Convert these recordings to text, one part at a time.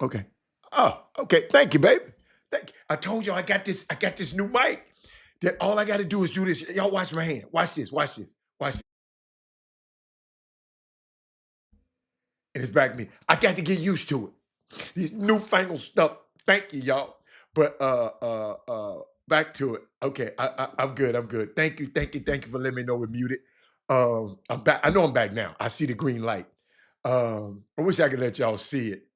Okay. Oh, okay. Thank you, baby. Thank you. I told you I got this. I got this new mic. That all I got to do is do this. Y'all watch my hand. Watch this. Watch this. Watch this. And it's back to me. I got to get used to it. These newfangled stuff. Thank you, y'all. But back to it. Okay, I'm good. I'm good. Thank you. Thank you. Thank you for letting me know we're muted. I'm back. I know I'm back now. I see the green light. I wish I could let y'all see it.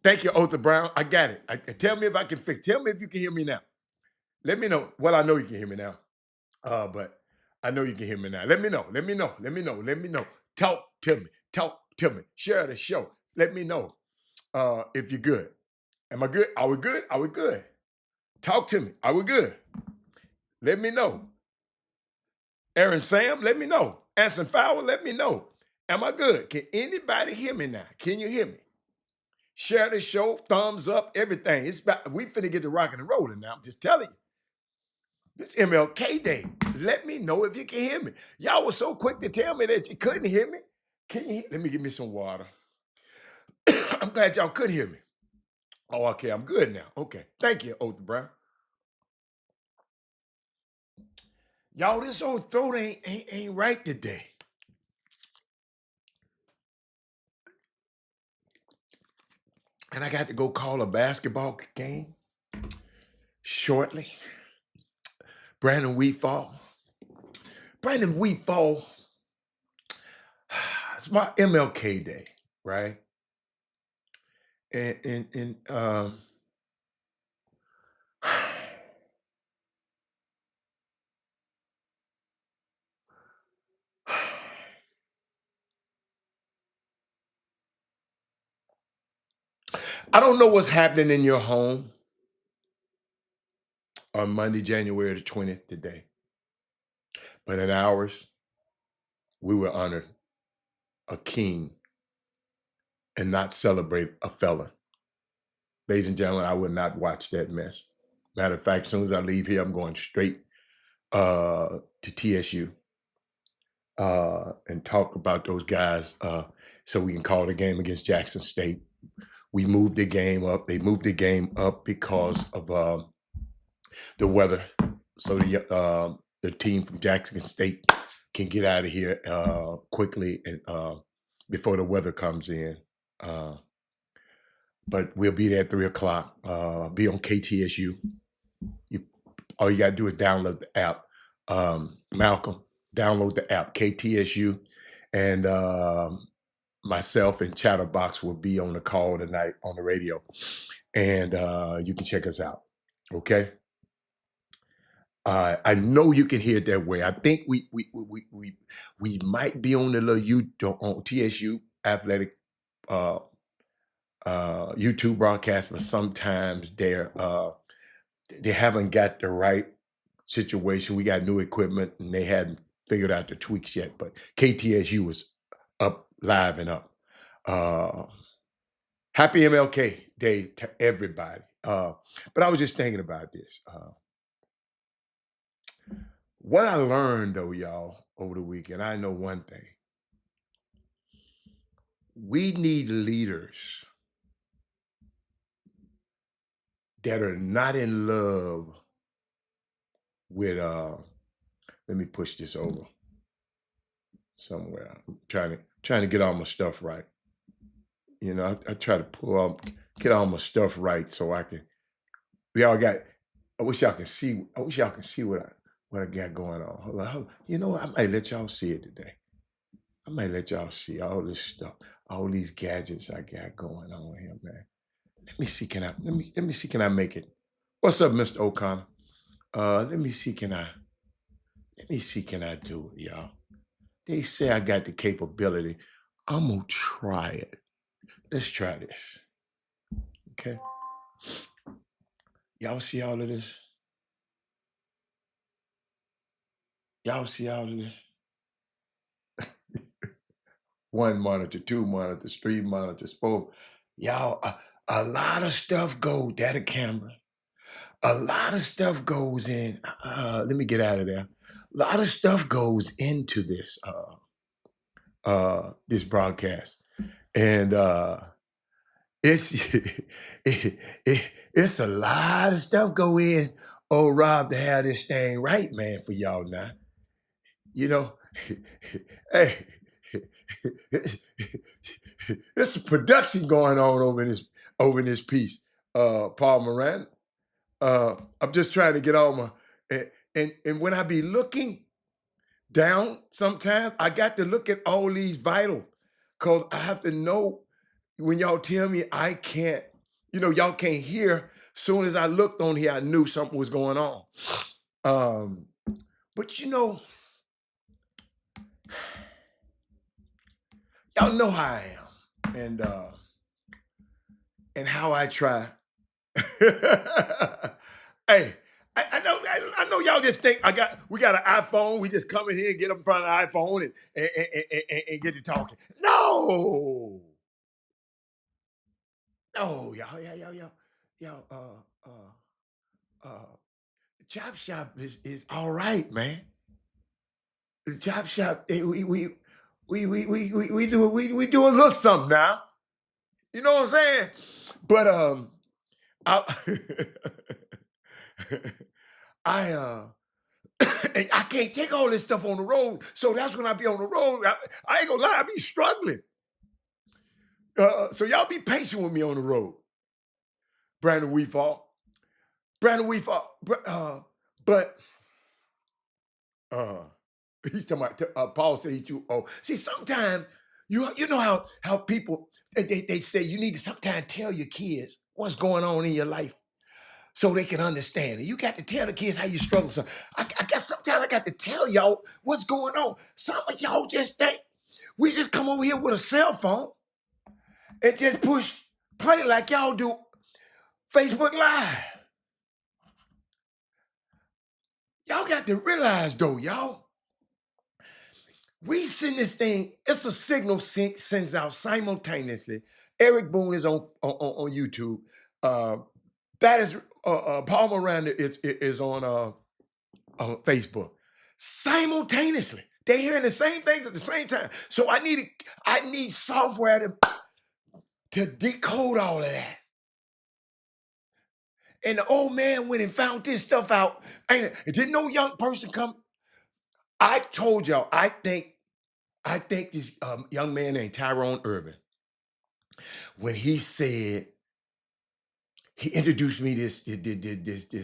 Thank you, Otha Brown. I got it. Tell me if I can fix. Tell me if you can hear me now. Let me know. Well, I know you can hear me now. But I know you can hear me now. Let me know. Let me know. Let me know. Let me know. Talk to me. Talk to me. Share the show. Let me know if you're good. Am I good? Are we good? Are we good? Talk to me. Are we good? Let me know. Aaron Sam, let me know. Anson Fowler, let me know. Am I good? Can anybody hear me now? Can you hear me? Share the show, thumbs up, everything. It's about, we finna get to rocking and rolling now. I'm just telling you. This MLK Day. Let me know if you can hear me. Y'all was so quick to tell me that you couldn't hear me. Can you? Let me give me some water. I'm glad y'all could hear me. Oh, okay, I'm good now. Okay, thank you, Otha Brown. Y'all, this old throat ain't right today. And I got to go call a basketball game shortly. Brandon Wheatfall. Brandon Wheatfall. It's my MLK Day, right? And I don't know what's happening in your home on Monday, January the 20th today, but in ours, we will honor a king and not celebrate a felon. Ladies and gentlemen, I will not watch that mess. Matter of fact, as soon as I leave here, I'm going straight to TSU and talk about those guys so we can call the game against Jackson State. We moved the game up. They moved the game up because of the weather. So the team from Jackson State can get out of here quickly and before the weather comes in. But we'll be there at 3 o'clock. Be on KTSU. All you got to do is download the app. Malcolm, download the app, KTSU. And myself and Chatterbox will be on the call tonight on the radio. And you can check us out. Okay. I know you can hear it that way. I think we might be on the little on TSU athletic uh, YouTube broadcast, but sometimes they haven't got the right situation. We got new equipment and they hadn't figured out the tweaks yet. But KTSU was up live and up. Happy MLK Day to everybody. But I was just thinking about this. What I learned though, y'all, over the weekend, I know one thing. We need leaders that are not in love with let me push this over somewhere. I'm trying to get all my stuff right. You know, I try to get all my stuff right so I can y'all got I wish y'all can see what I got going on. Hold on, hold on. You know what? I might let y'all see it today. I might let y'all see all this stuff, all these gadgets I got going on here, man. Let me see, let me see, can I make it? What's up, Mr. O'Connor? Let me see, can I do it, y'all? They say I got the capability. I'm gonna try it. Let's try this. Okay. Y'all see all of this? Y'all see all of this? One monitor, two monitors, three monitors, four. Y'all, a lot of stuff goes, that a camera. A lot of stuff goes in. Let me get out of there. A lot of stuff goes into this broadcast. And It's it's a lot of stuff go in, oh Rob, to have this thing right, man, for y'all now. You know, hey, there's a production going on over in this piece. Paul Moran. I'm just trying to get all my and when I be looking down sometimes, I got to look at all these vitals because I have to know when y'all tell me I can't, y'all can't hear. Soon as I looked on here, I knew something was going on. Um, but y'all know how I am, and how I try. Hey, I know y'all just think we got an iPhone. We just come in here and get up in front of the iPhone and get to talking. No, no, y'all. The Chop Shop is all right, man. The Chop Shop, we do a little something now. You know what I'm saying? But I I and I can't take all this stuff on the road. So that's when I be on the road. I ain't gonna lie, I be struggling. So y'all be patient with me on the road. Brandon Weefall. Brandon Weefall. But uh he's talking about Paul said he too old. See, sometimes you know how people they say you need to sometimes tell your kids what's going on in your life so they can understand it. You got to tell the kids how you struggle. So I got sometimes I got to tell y'all what's going on. Some of y'all just think we just come over here with a cell phone and just push play like y'all do Facebook Live. Y'all got to realize though, y'all, we send this thing, it's a signal sends out simultaneously. Eric Boone is on YouTube. That is Paul Miranda is on Facebook. Simultaneously. They're hearing the same things at the same time. So I need software to decode all of that. And the old man went and found this stuff out. And didn't no young person come. I told y'all, I think this young man named Tyrone Irvin, when he said, he introduced me this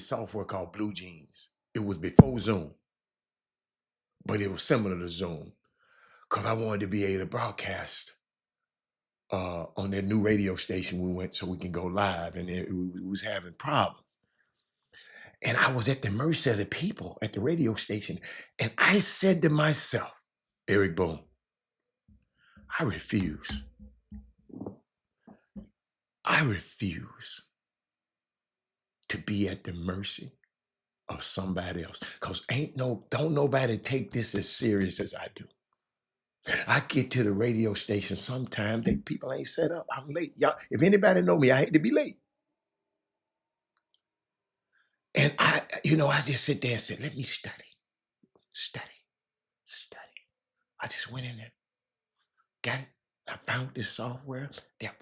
software called Blue Jeans. It was before Zoom, but it was similar to Zoom because I wanted to be able to broadcast on that new radio station we went so we can go live, and we was having problems. And I was at the mercy of the people at the radio station, and I said to myself, Eric Boone, I refuse. I refuse to be at the mercy of somebody else. Because don't nobody take this as serious as I do. I get to the radio station sometime, people ain't set up. I'm late. Y'all, if anybody know me, I hate to be late. And I just sit there and said, let me study. I just went in there, I found this software that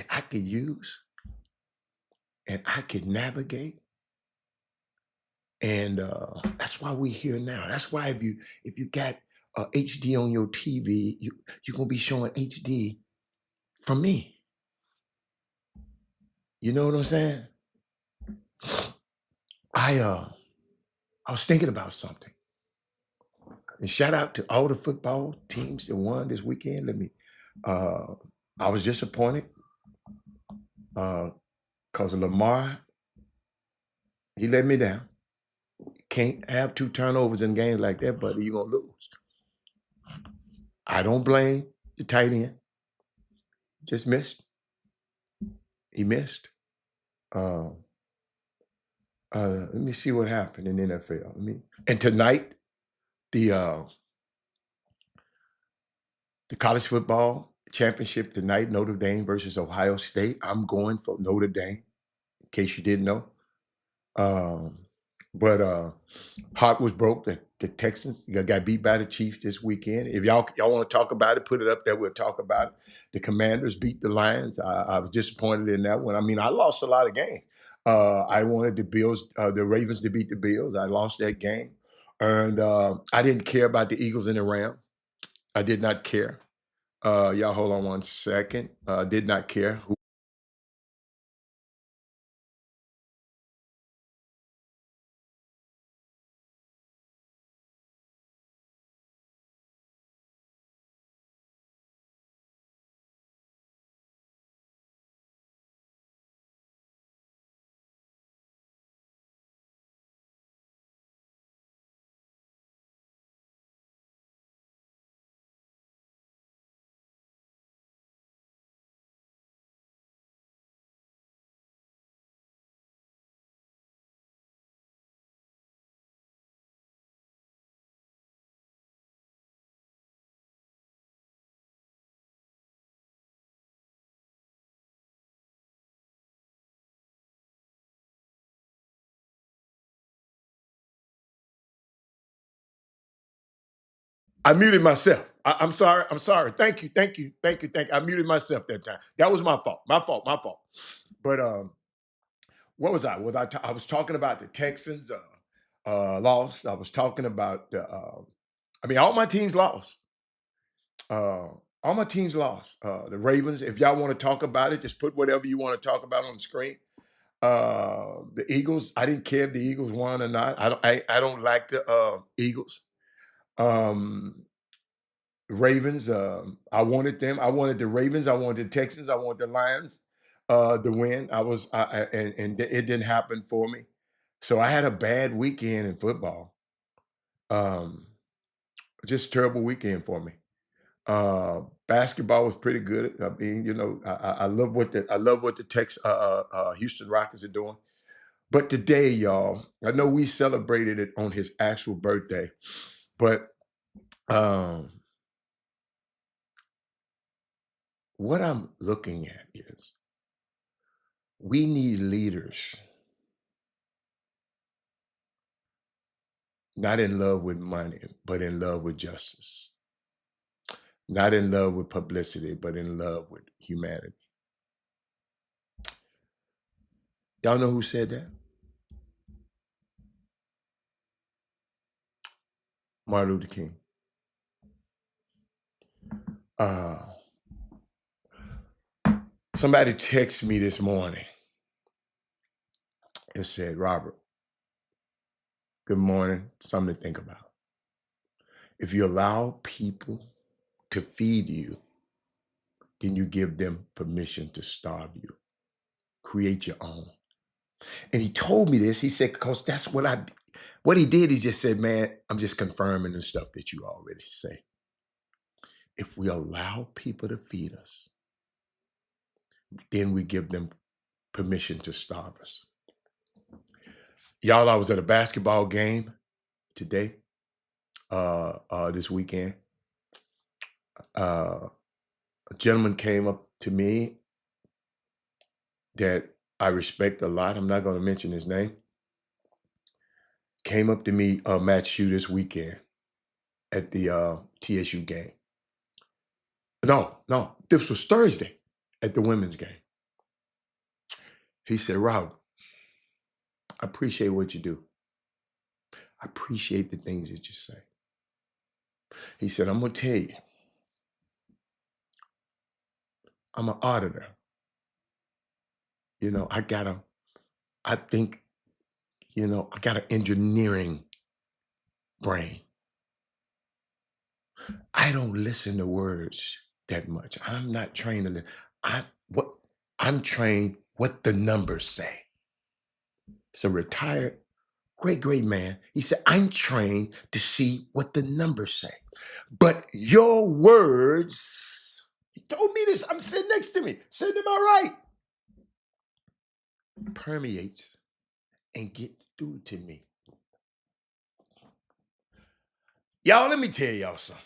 I could use and I could navigate. And that's why we're here now. That's why if you got HD on your TV, you're gonna be showing HD from me. You know what I'm saying? I was thinking about something. And shout out to all the football teams that won this weekend. I was disappointed because Lamar, he let me down. Can't have 2 turnovers in games like that, buddy. You're gonna lose. I don't blame the tight end. Just missed. He missed. Let me see what happened in the NFL. And tonight, the college football championship tonight, Notre Dame versus Ohio State. I'm going for Notre Dame, in case you didn't know. But heart was broke that The Texans got beat by the Chiefs this weekend. If y'all want to talk about it, put it up there. We'll talk about it. The Commanders beat the Lions. I was disappointed in that one. I mean, I lost a lot of games. I wanted the Ravens to beat the Bills. I lost that game. And I didn't care about the Eagles and the Rams. I did not care. Y'all hold on one second. Did not care. I muted myself. I'm sorry. I'm sorry. Thank you. Thank you. Thank you. Thank you. I muted myself that time. That was my fault. My fault. My fault. But what was I? I was talking about the Texans lost. I was talking about the. I mean, all my teams lost. All my teams lost. The Ravens. If y'all want to talk about it, just put whatever you want to talk about on the screen. The Eagles. I didn't care if the Eagles won or not. I don't like the Eagles. Um, Ravens. I wanted them. I wanted the Ravens. I wanted the Texans. I wanted the Lions to win. And it didn't happen for me. So I had a bad weekend in football. Um, just a terrible weekend for me. Basketball was pretty good. I mean, I love what the Houston Rockets are doing. But today, y'all, I know we celebrated it on his actual birthday, but um, what I'm looking at is we need leaders not in love with money, but in love with justice. Not in love with publicity, but in love with humanity. Y'all know who said that? Martin Luther King. Uh, Somebody texted me this morning and said, Robert, good morning. Something to think about. If you allow people to feed you, then you give them permission to starve you. Create your own. And he told me this. He said, because that's what he did, he just said, man, I'm just confirming the stuff that you already say. If we allow people to feed us, then we give them permission to starve us. Y'all, I was at a basketball game today, this weekend. A gentleman came up to me that I respect a lot. I'm not going to mention his name. Came up to me, Matt Shue, this weekend at the TSU game. No, this was Thursday at the women's game. He said, Rob, I appreciate what you do. I appreciate the things that you say. He said, I'm going to tell you, I'm an auditor. I think, I got an engineering brain. I don't listen to words that much. I'm not trained in it. I'm trained what the numbers say. It's a retired great man. He said, I'm trained to see what the numbers say. But your words, he told me this, I'm sitting next to me, sitting to my right, permeates and get through to me. Y'all, let me tell y'all something.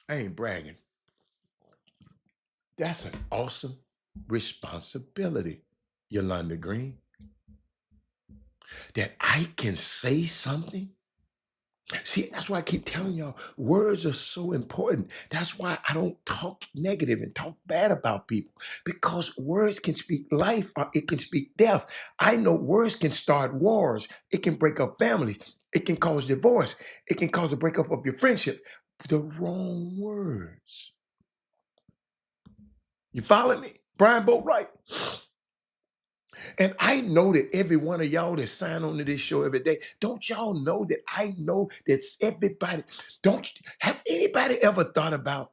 I ain't bragging. That's an awesome responsibility, Yolanda Green. that I can say something. See, that's why I keep telling y'all words are so important. That's why I don't talk negative and talk bad about people because words can speak life or it can speak death. I know words can start wars, it can break up families, it can cause divorce, it can cause a breakup of your friendship. The wrong words. You follow me? Brian Boatwright. And I know that every one of y'all that sign on to this show every day, don't y'all know that I know that everybody, don't have anybody ever thought about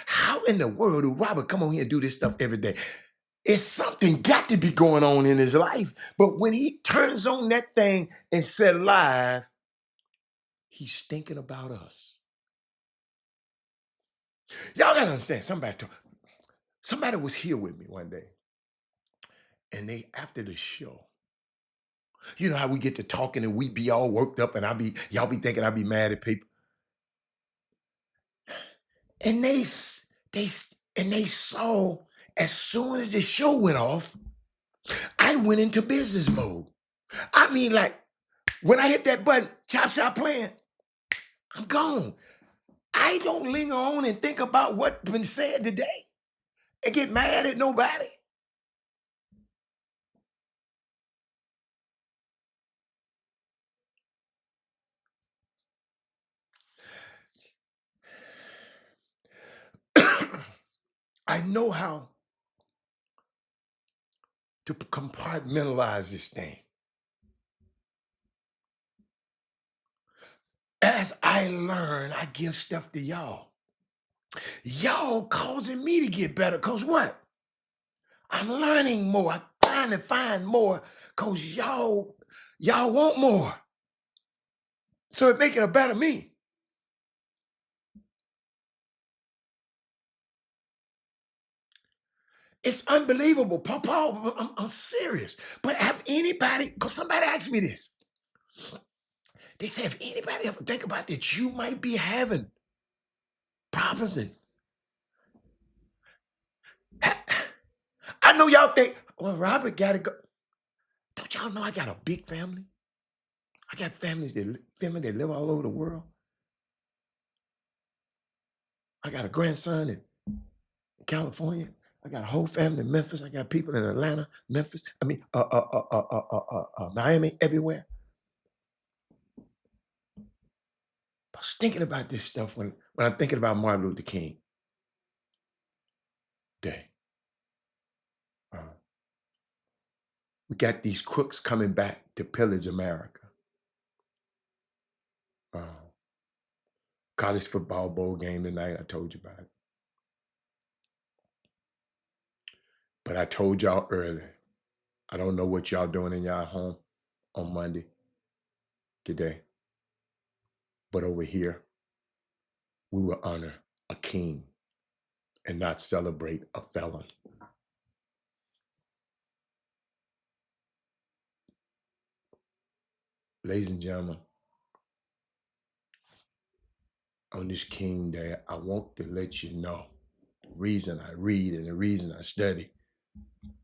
how in the world do Robert come on here and do this stuff every day? It's something got to be going on in his life. But when he turns on that thing and said live, he's thinking about us. Y'all gotta understand, somebody was here with me one day, and they after the show. You know how we get to talking and we be all worked up and y'all be thinking I be mad at people. And they saw as soon as the show went off, I went into business mode. I mean, like when I hit that button, Chop Shop playing, I'm gone. I don't linger on and think about what's been said today and get mad at nobody. I know how to compartmentalize this thing. As I learn, I give stuff to y'all. Y'all causing me to get better. Cause what? I'm learning more. I'm trying to find more. Cause y'all want more. So it making a better me. It's unbelievable. Paul, I'm serious. But have anybody, because somebody asked me this. They said, if anybody ever think about that, you might be having problems. And I know y'all think, well, Robert got to go. Don't y'all know I got a big family? I got family that live all over the world. I got a grandson in California. I got a whole family in Memphis. I got people in Atlanta, Memphis. I mean, Miami, everywhere. I was thinking about this stuff when I'm thinking about Martin Luther King Day. We got these crooks coming back to pillage America. College football bowl game tonight. I told you about it. But I told y'all earlier, I don't know what y'all doing in y'all home on Monday today. But over here, we will honor a king and not celebrate a felon. Ladies and gentlemen, on this King Day, I want to let you know the reason I read and the reason I study,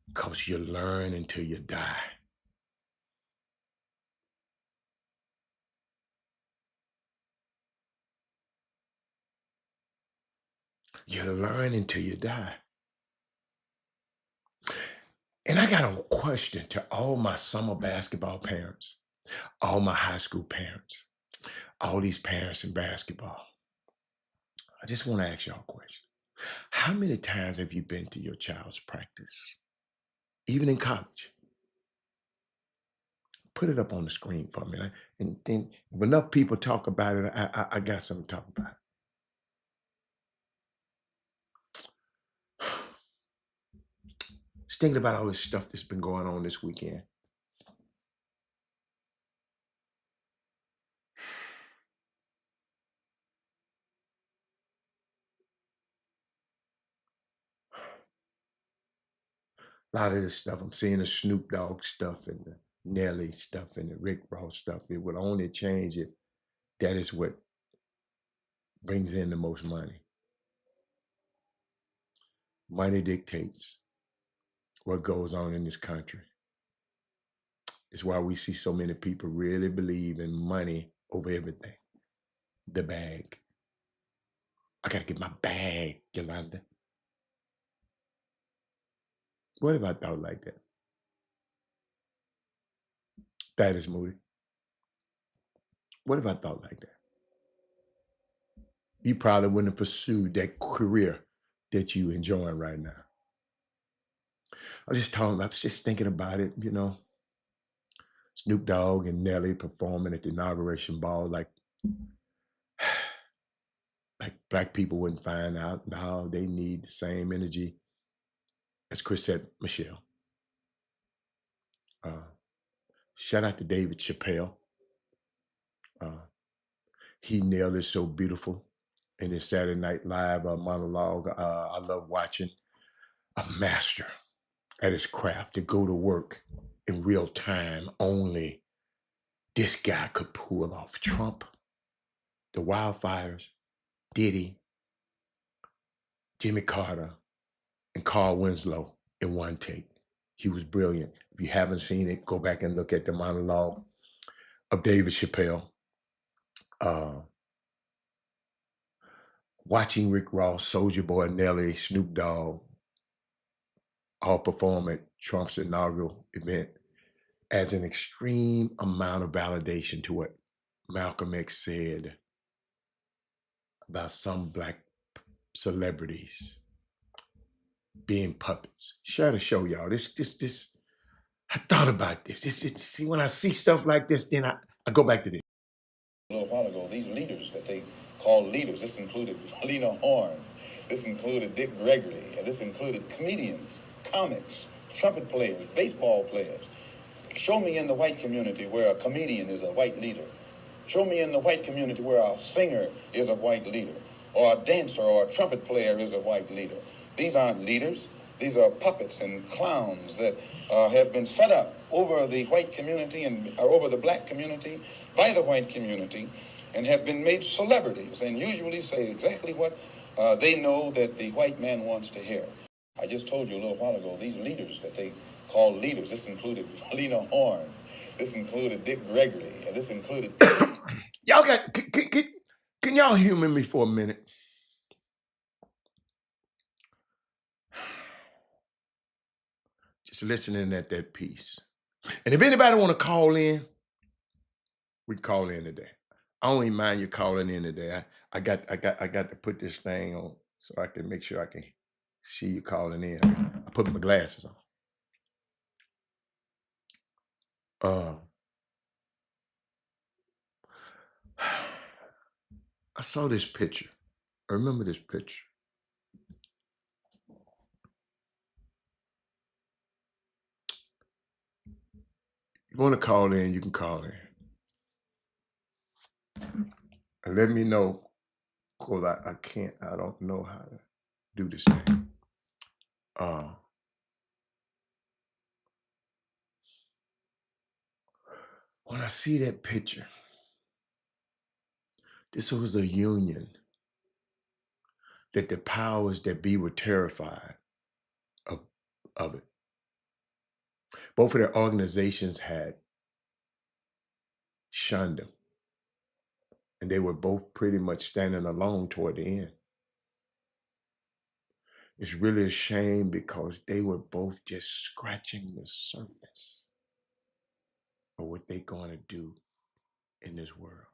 because you learn until you die. You learn until you die. And I got a question to all my summer basketball parents, all my high school parents, all these parents in basketball. I just want to ask y'all a question. How many times have you been to your child's practice, even in college? Put it up on the screen for me. And then if enough people talk about it, I got something to talk about. Just thinking about all this stuff that's been going on this weekend. A lot of this stuff, I'm seeing the Snoop Dogg stuff and the Nelly stuff and the Rick Ross stuff. It would only change if that is what brings in the most money. Money dictates what goes on in this country. It's why we see so many people really believe in money over everything. The bag. I gotta get my bag, Yolanda. What if I thought like that? That is Moody. What if I thought like that? You probably wouldn't have pursued that career that you enjoying right now. I was just thinking about it, you know. Snoop Dogg and Nelly performing at the inauguration ball, like black people wouldn't find out. Now they need the same energy as Chrisette Michelle. Uh, Shout out to David Chappelle. Uh, he nailed it so beautiful in his Saturday Night Live monologue. I love watching a master at his craft to go to work in real time. Only this guy could pull off Trump, the wildfires, Diddy, Jimmy Carter, and Carl Winslow in one take. He was brilliant. If you haven't seen it, go back and look at the monologue of David Chappelle. Watching Rick Ross, Soulja Boy, Nelly, Snoop Dogg all perform at Trump's inaugural event adds an extreme amount of validation to what Malcolm X said about some black celebrities being puppets. Share the show, y'all. This. I thought about this. See, when I see stuff like this, then I go back to this. A little while ago, these leaders that they call leaders, this included Lena Horne, this included Dick Gregory, and this included comedians, comics, trumpet players, baseball players. Show me in the white community where a comedian is a white leader. Show me in the white community where a singer is a white leader, or a dancer or a trumpet player is a white leader. These aren't leaders. These are puppets and clowns that have been set up over the white community and over the black community by the white community and have been made celebrities and usually say exactly what they know that the white man wants to hear. I just told you a little while ago, these leaders that they call leaders, this included Lena Horne, this included Dick Gregory, and this included... Y'all can y'all humor me for a minute? Just listening at that piece. And if anybody want to call in, we can call in today. I don't even mind you calling in today. I got to put this thing on so I can make sure I can see you calling in. I put my glasses on. I saw this picture. I remember this picture. If you want to call in, you can call in. And let me know, because I don't know how to do this thing. When I see that picture, this was a union that the powers that be were terrified of it. Both of their organizations had shunned them. And they were both pretty much standing alone toward the end. It's really a shame because they were both just scratching the surface of what they're going to do in this world.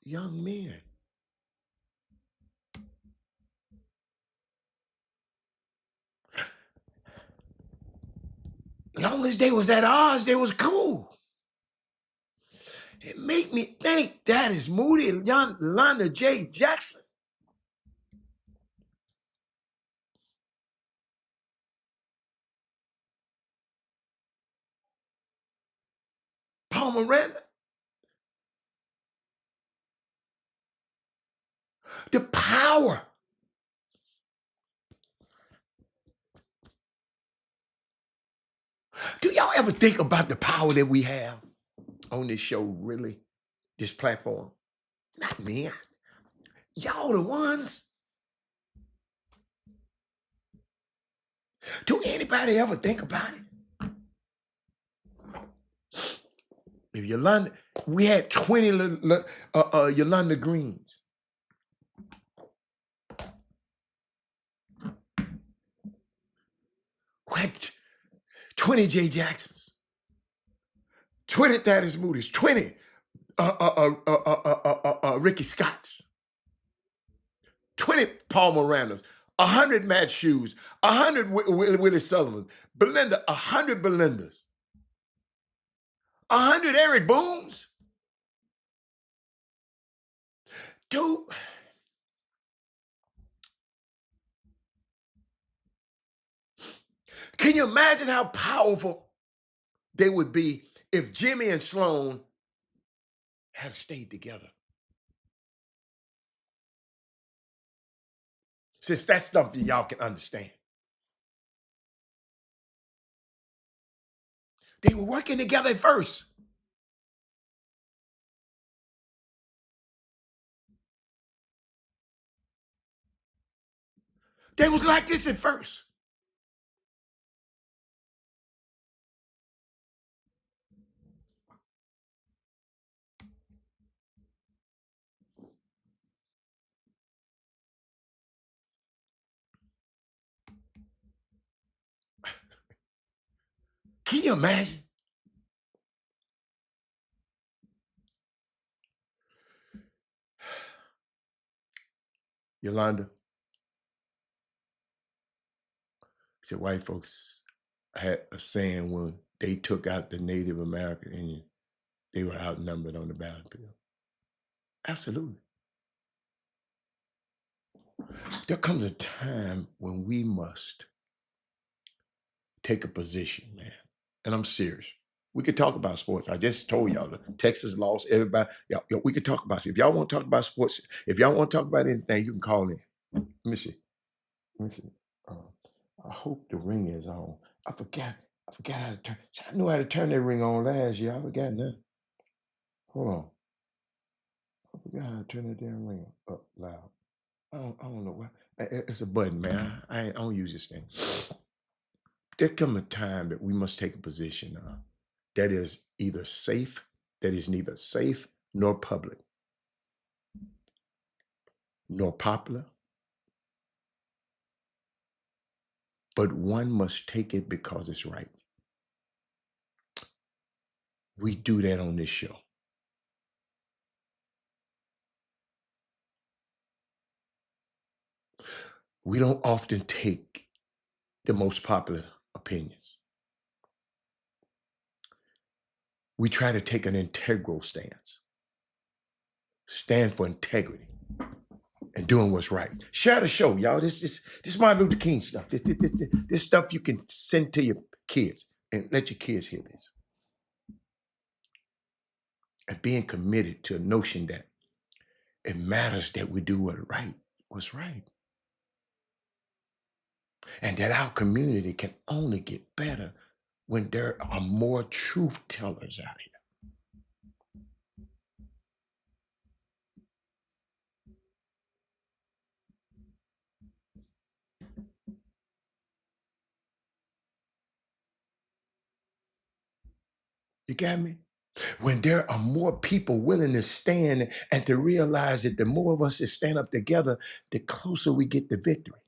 Young men. Long as they was at odds, they was cool. It make me think that is Moody Yolanda J. Jackson. Paul Miranda. The power. Do y'all ever think about the power that we have on this show, really? This platform? Not me. Y'all the ones. Do anybody ever think about it? If Yolanda, we had 20 Yolanda Greens. We had 20 Jay Jacksons, 20 Thaddeus Moody's, 20 Ricky Scotts, 20 Paul Mirandas, 100 Matt Shoes, 100 Willie Sullivan, Belinda, 100 Belindas, 100 Eric Boones. Dude, can you imagine how powerful they would be if Jimmy and Sloan had stayed together? Since that's something y'all can understand. They were working together at first. They was like this at first. Can you imagine? Yolanda said white folks had a saying when they took out the Native American Indian, they were outnumbered on the battlefield. Absolutely. There comes a time when we must take a position, man. And I'm serious. We could talk about sports. I just told y'all the Texas lost. Everybody, y'all, we could talk about it. If y'all want to talk about sports, if y'all want to talk about anything, you can call in. Let me see. Let me see. I hope the ring is on. I forgot how to turn. I knew how to turn that ring on last year. I forgot now. Hold on. I forgot how to turn that damn ring up loud. I don't know why. It's a button, man. I don't use this thing. There comes a time that we must take a position that is either safe, that is neither safe nor public, nor popular, but one must take it because it's right. We do that on this show. We don't often take the most popular opinions. We try to take an integral stance, stand for integrity and doing what's right. Share the show, y'all. This Martin Luther King stuff. This stuff you can send to your kids and let your kids hear this. And being committed to a notion that it matters that we do what's right. And that our community can only get better when there are more truth tellers out here. You got me? When there are more people willing to stand and to realize that the more of us that stand up together, the closer we get to victory.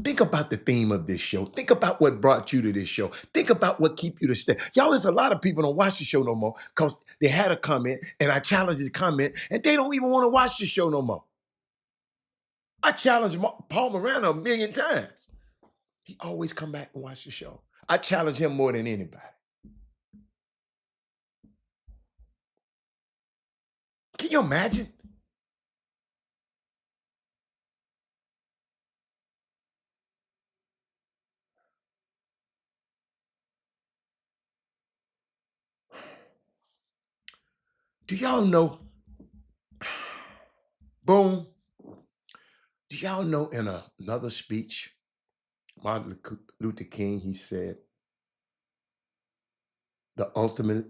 Think about the theme of this show. Think about what brought you to this show. Think about what keep you to stay. Y'all, there's a lot of people don't watch the show no more because they had a comment and I challenged the comment and they don't even want to watch the show no more. I challenged Paul Miranda a million times. He always come back and watch the show. I challenge him more than anybody. Can you imagine? Do y'all know? Boom. Do y'all know in another speech, Martin Luther King, he said, the ultimate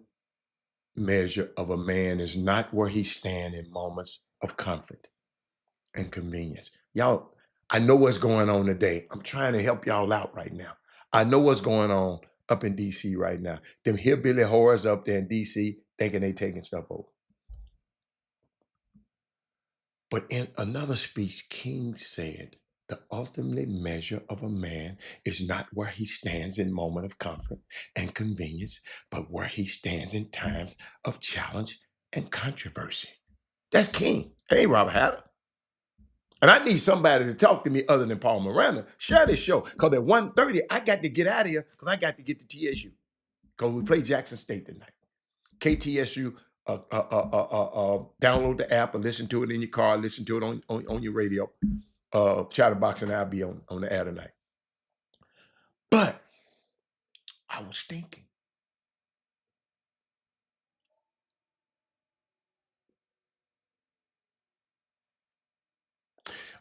measure of a man is not where he stands in moments of comfort and convenience. Y'all, I know what's going on today. I'm trying to help y'all out right now. I know what's going on up in D.C. right now. Them hillbilly whores up there in D.C. thinking they taking stuff over. But in another speech, King said, the ultimate measure of a man is not where he stands in moment of comfort and convenience, but where he stands in times of challenge and controversy. That's King. Hey, Robert Hatter. And I need somebody to talk to me other than Paul Miranda. Share this show. Because at 1:30, I got to get out of here because I got to get to TSU. Because we play Jackson State tonight. KTSU, download the app or listen to it in your car, listen to it on your radio. Chatterbox and I'll be on the air tonight. But I was thinking,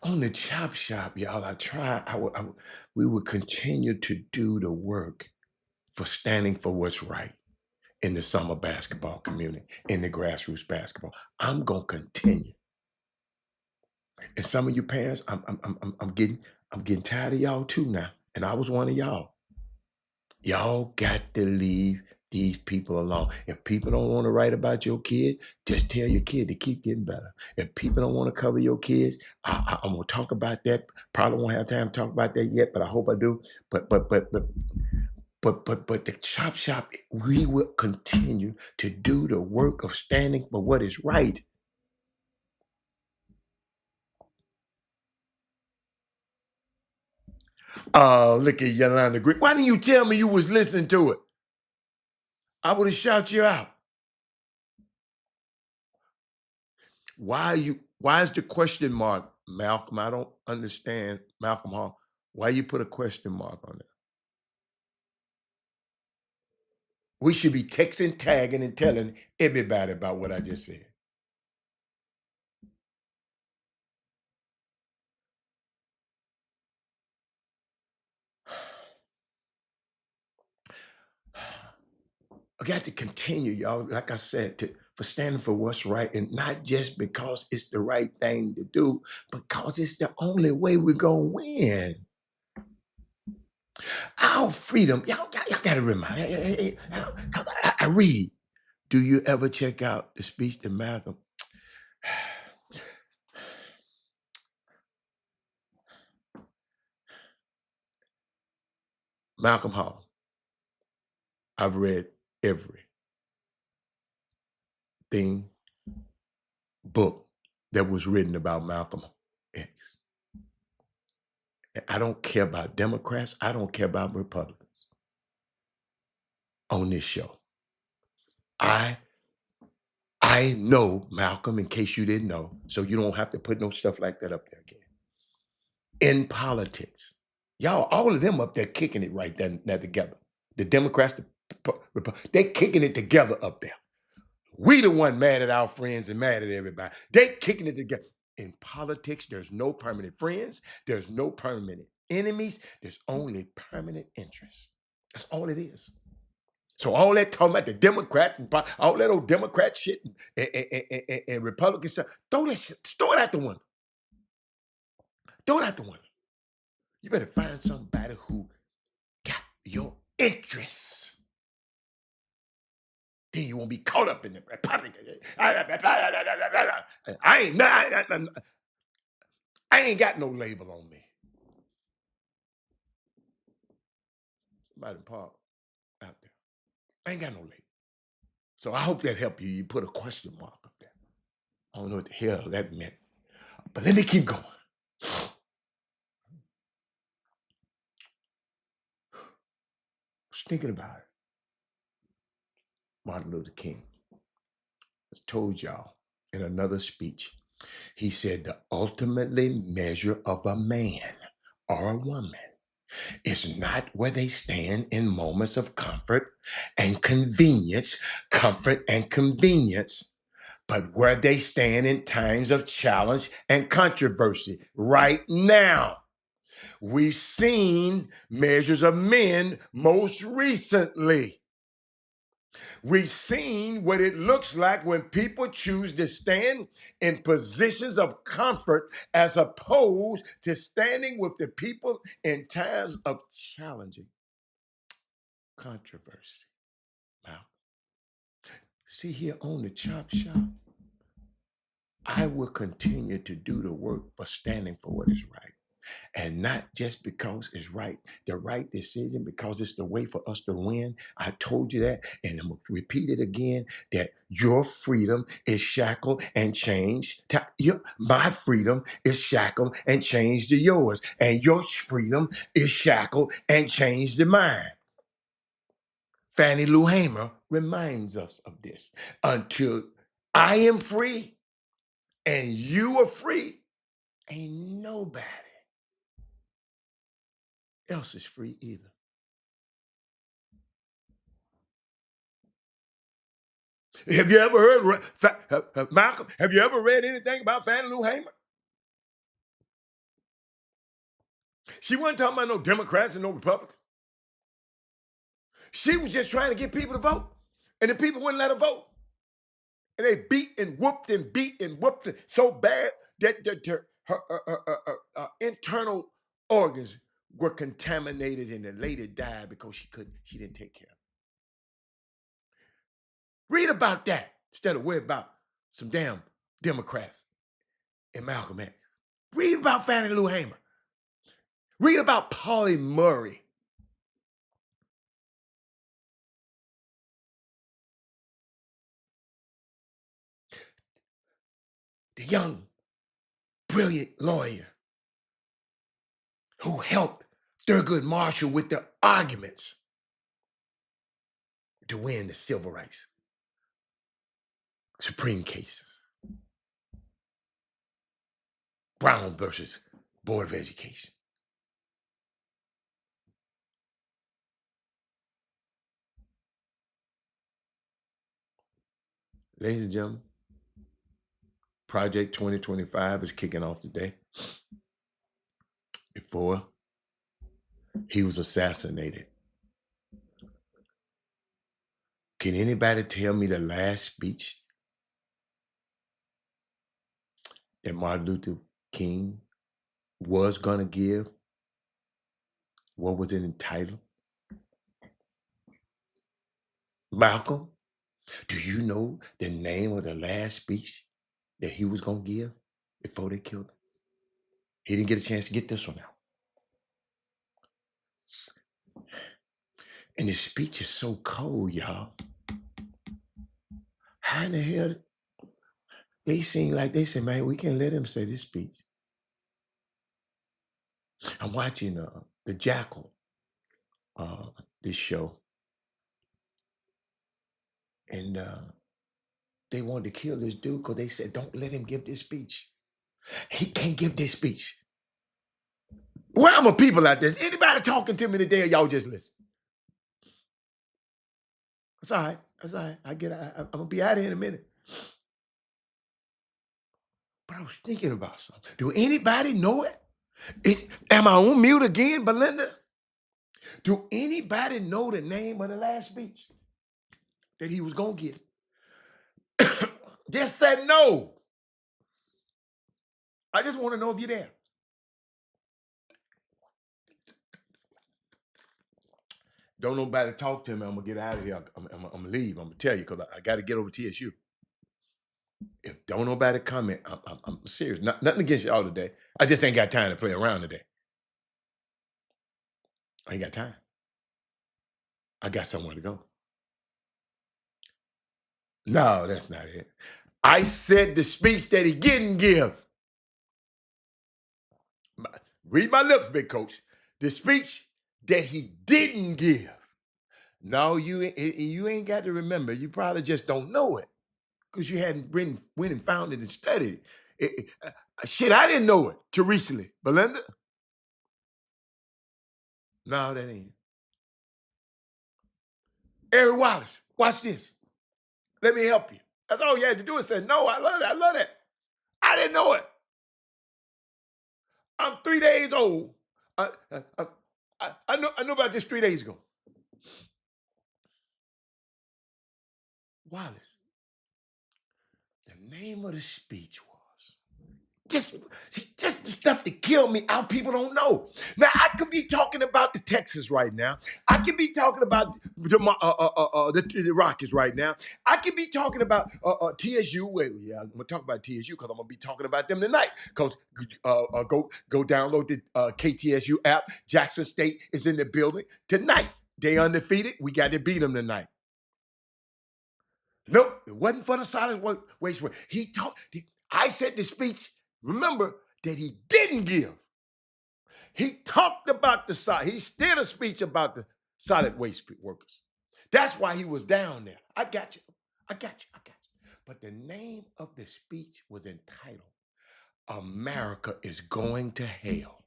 on the Chop Shop, y'all, we would continue to do the work for standing for what's right in the summer basketball community, in the grassroots basketball. I'm gonna continue. And some of you parents, I'm getting tired of y'all too now. And I was one of y'all. Y'all got to leave these people alone. If people don't want to write about your kid, just tell your kid to keep getting better. If people don't want to cover your kids, I'm gonna talk about that. Probably won't have time to talk about that yet, but I hope I do. But the Chop Shop, we will continue to do the work of standing for what is right. Oh, look at Yolanda Green. Why didn't you tell me you was listening to it? I would have shouted you out. Why is the question mark, Malcolm? I don't understand, Malcolm Hall. Why you put a question mark on it? We should be texting, tagging, and telling everybody about what I just said. I got to continue, y'all, like I said, for standing for what's right, and not just because it's the right thing to do, because it's the only way we're going to win. Our freedom, y'all got to remind, because I read. Do you ever check out the speech that Malcolm Hall? I've read every book that was written about Malcolm X. And I don't care about Democrats. I don't care about Republicans on this show. I know Malcolm, in case you didn't know, so you don't have to put no stuff like that up there again. In politics, y'all, all of them up there kicking it right there now together. The Democrats, they kicking it together up there. We the one mad at our friends and mad at everybody. They kicking it together. In politics, there's no permanent friends. There's no permanent enemies. There's only permanent interests. That's all it is. So all that talking about the Democrats and all that old Democrat shit and Republican stuff, throw it out the window. Throw it out the window. You better find somebody who got your interests. Then you won't be caught up in the Republican. I ain't got no label on me. Somebody park out there. I ain't got no label. So I hope that helped you. You put a question mark up there. I don't know what the hell that meant. But let me keep going. I was thinking about it. Martin Luther King has told y'all in another speech. He said the ultimately measure of a man or a woman is not where they stand in moments of comfort and convenience, but where they stand in times of challenge and controversy. Right now, we've seen measures of men most recently. We've seen what it looks like when people choose to stand in positions of comfort as opposed to standing with the people in times of challenging. controversy. Now, see here on the Chop Shop, I will continue to do the work for standing for what is right. And not just because it's right, the right decision, because it's the way for us to win. I told you that, and I'm going to repeat it again, that your freedom is shackled and changed. My freedom is shackled and changed to yours, and your freedom is shackled and changed to mine. Fannie Lou Hamer reminds us of this. Until I am free and you are free, ain't nobody else is free either. Have you ever heard, Malcolm, have you ever read anything about Fannie Lou Hamer? She wasn't talking about no Democrats and no Republicans. She was just trying to get people to vote. And the people wouldn't let her vote. And they beat and whooped and beat and whooped so bad that her internal organs were contaminated and then later died because she didn't take care of it. Read about that instead of worry about some damn Democrats and Malcolm X. Read about Fannie Lou Hamer. Read about Pauli Murray. The young, brilliant lawyer who helped Thurgood Marshall with the arguments to win the civil rights Supreme cases. Brown versus Board of Education. Ladies and gentlemen, Project 2025 is kicking off today. Before he was assassinated. Can anybody tell me the last speech that Martin Luther King was going to give? What was it entitled? Malcolm, do you know the name of the last speech that he was going to give before they killed him? He didn't get a chance to get this one out. And his speech is so cold, y'all. How in the hell? They seem like they said, man, we can't let him say this speech. I'm watching The Jackal, this show. And they wanted to kill this dude because they said, don't let him give this speech. He can't give this speech. Where are my people out there? Is anybody talking to me today or y'all just listen? That's all right. That's all right. I'm going to be out of here in a minute. But I was thinking about something. Do anybody know it? Am I on mute again, Belinda? Do anybody know the name of the last speech that he was going to give? Just said no. I just want to know if you're there. Don't nobody talk to me. I'm going to get out of here. I'm going to leave. I'm going to tell you because I got to get over to TSU. If don't nobody comment, I'm serious. Nothing against y'all today. I just ain't got time to play around today. I ain't got time. I got somewhere to go. No, that's not it. I said the speech that he didn't give. Read my lips, big coach. The speech that he didn't give. No, you ain't got to remember. You probably just don't know it because you hadn't went and found it and studied it. Shit, I didn't know it till recently. Belinda? No, that ain't it. Eric Wallace, watch this. Let me help you. That's all you had to do is say, no, I love that. I love that. I didn't know it. I'm 3 days old. I know about this 3 days ago. Wallace. The name of the speech was Just see, just the stuff that killed me, our people don't know. Now I could be talking about the Texas right now. I could be talking about the Rockies right now. I could be talking about TSU. Well, yeah, I'm gonna talk about TSU because I'm gonna be talking about them tonight. Because go download the KTSU app. Jackson State is in the building tonight. They undefeated. We got to beat them tonight. Nope, it wasn't for the solid waste. He talked. I said the speech. Remember that he didn't give. He talked about the side. He did a speech about the solid waste workers. That's why he was down there. I got you. I got you. I got you. But the name of the speech was entitled "America is Going to Hell."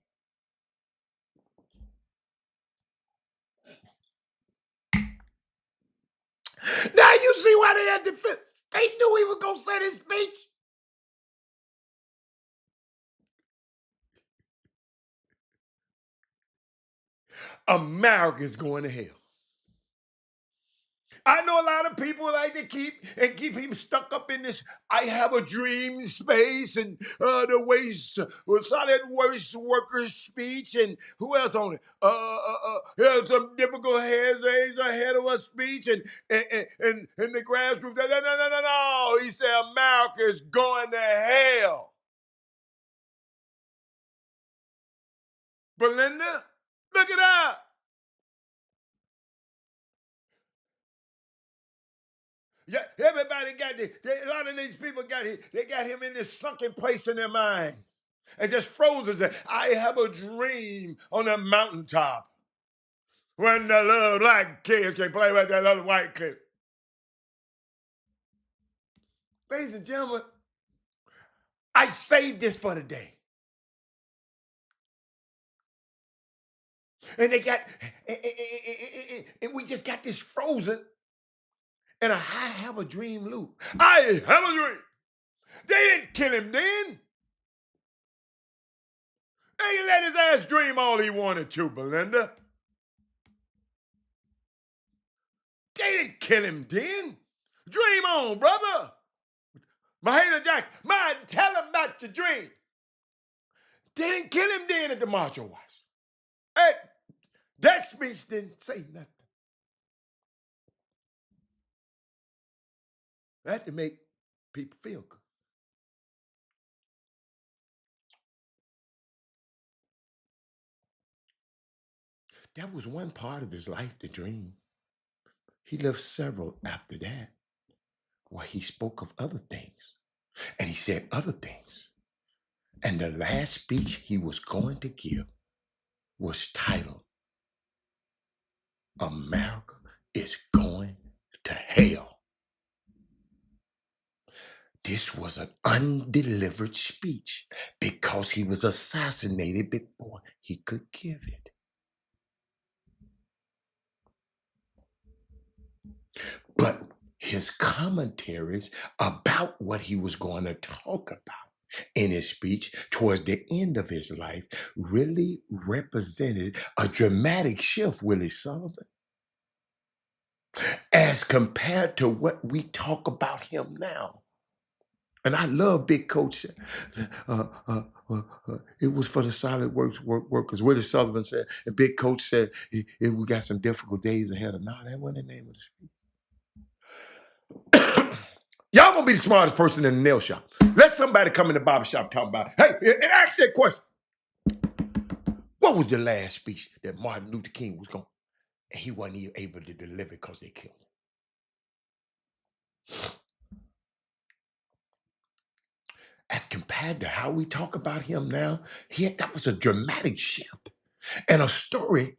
Now you see why they had to. They knew he was gonna say this speech. America is going to hell. I know a lot of people like to keep him stuck up in this "I have a dream" space and the waste solid waste workers speech and who else on it? Here's some difficult days ahead of us speech and the grassroots. No, no, no, no, no, no. He said America is going to hell. Belinda, look it up. Yeah, everybody got a lot of these people they got him in this sunken place in their minds. And just frozen. I have a dream on a mountaintop when the little black kids can play with that other white kids. Ladies and gentlemen, I saved this for the day. And they got, and we just got this frozen in a "I have a dream" loop. I have a dream. They didn't kill him then. They let his ass dream all he wanted to, Belinda. They didn't kill him then. Dream on, brother. Mahalia Jackson, man, tell him about your dream. They didn't kill him then at the Marshall Watch. That speech didn't say nothing. That to make people feel good. That was one part of his life, the dream. He lived several after that, where he spoke of other things. And he said other things. And the last speech he was going to give was titled, "America is Going to Hell." This was an undelivered speech because he was assassinated before he could give it. But his commentaries about what he was going to talk about in his speech towards the end of his life really represented a dramatic shift, Willie Sullivan, as compared to what we talk about him now. And I love Big Coach. It was for the solid workers. Willie Sullivan said, and Big Coach said, we got some difficult days ahead of." No, that wasn't the name of the speech. Y'all gonna be the smartest person in the nail shop. Let somebody come in the barber shop talk about, hey, and ask that question. What was the last speech that Martin Luther King was going, and he wasn't even able to deliver because they killed him? As compared to how we talk about him now, that was a dramatic shift and a story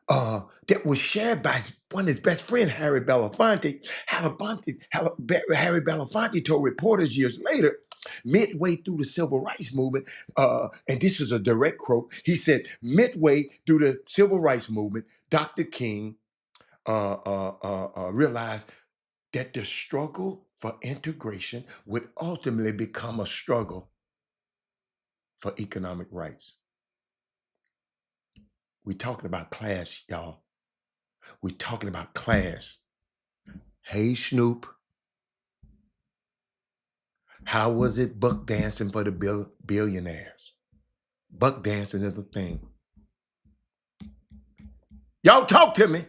that was shared by one of his best friends, Harry Belafonte. Harry Belafonte told reporters years later, midway through the civil rights movement, and this is a direct quote, he said, midway through the civil rights movement, Dr. King realized that the struggle for integration would ultimately become a struggle for economic rights. We're talking about class, y'all. We're talking about class. Hey, Snoop. How was it buck dancing for the billionaires? Buck dancing is a thing. Y'all talk to me.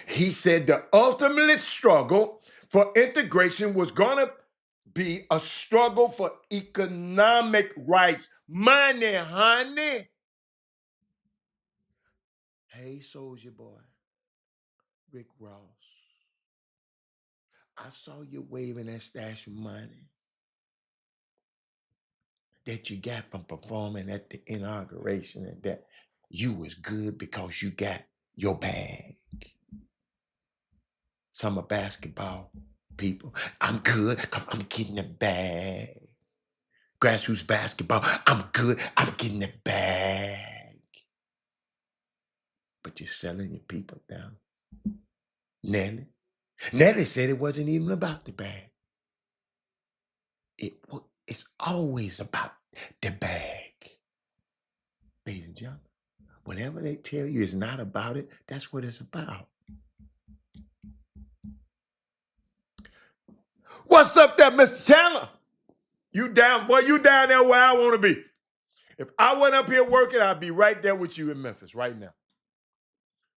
He said the ultimate struggle for integration was going to be a struggle for economic rights. Money, honey. Hey, Soldier Boy, Rick Ross, I saw you waving that stash of money that you got from performing at the inauguration, and that you was good because you got your bag. Some of basketball people, I'm good because I'm getting the bag. Grassroots basketball, I'm good, I'm getting the bag. But you're selling your people down. Nelly said it wasn't even about the bag. It's always about the bag. Ladies and gentlemen, whenever they tell you it's not about it, that's what it's about. What's up there, Mr. Chandler? You down, boy, you down there where I want to be. If I went up here working, I'd be right there with you in Memphis right now.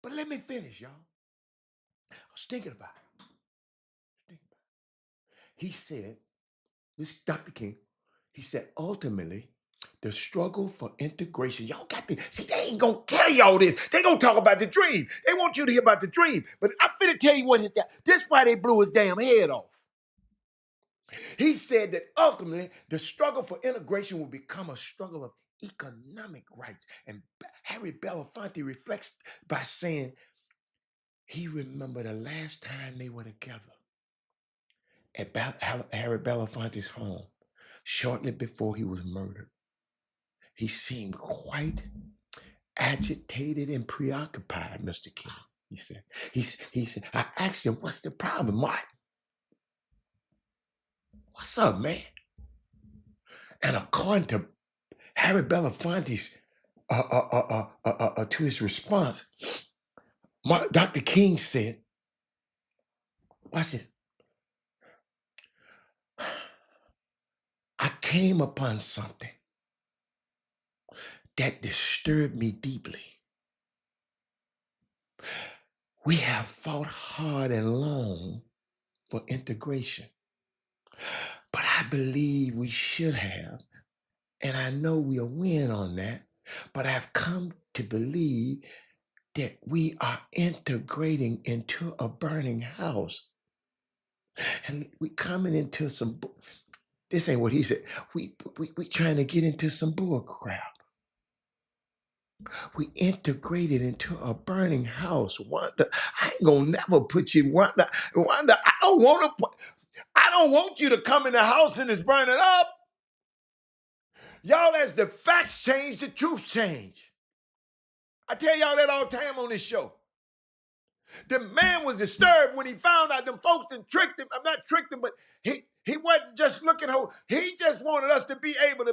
But let me finish, y'all. I was thinking about it. He said, this Dr. King, he said, ultimately, the struggle for integration. Y'all got to see, they ain't gonna tell y'all this. They gonna talk about the dream. They want you to hear about the dream. But I'm finna tell you what this why they blew his damn head off. He said that ultimately the struggle for integration will become a struggle of economic rights. And Harry Belafonte reflects by saying he remembered the last time they were together at Harry Belafonte's home shortly before he was murdered. He seemed quite agitated and preoccupied, Mr. King, he said. He said, I asked him, what's the problem, Martin? What's up, man? And according to Harry Belafonte's, to his response, Dr. King said, watch this. I came upon something that disturbed me deeply. We have fought hard and long for integration, but I believe we should have, and I know we'll win on that, but I've come to believe that we are integrating into a burning house. And we coming into some, this ain't what he said, we trying to get into some bull crap. We integrated into a burning house. Wanda, I ain't gonna never put you, Wanda, I don't want you to come in the house and it's burning up. Y'all, as the facts change, the truth change. I tell y'all that all the time on this show. The man was disturbed when he found out them folks done tricked him. I'm not tricked him, but he wasn't just looking how he just wanted us to be able to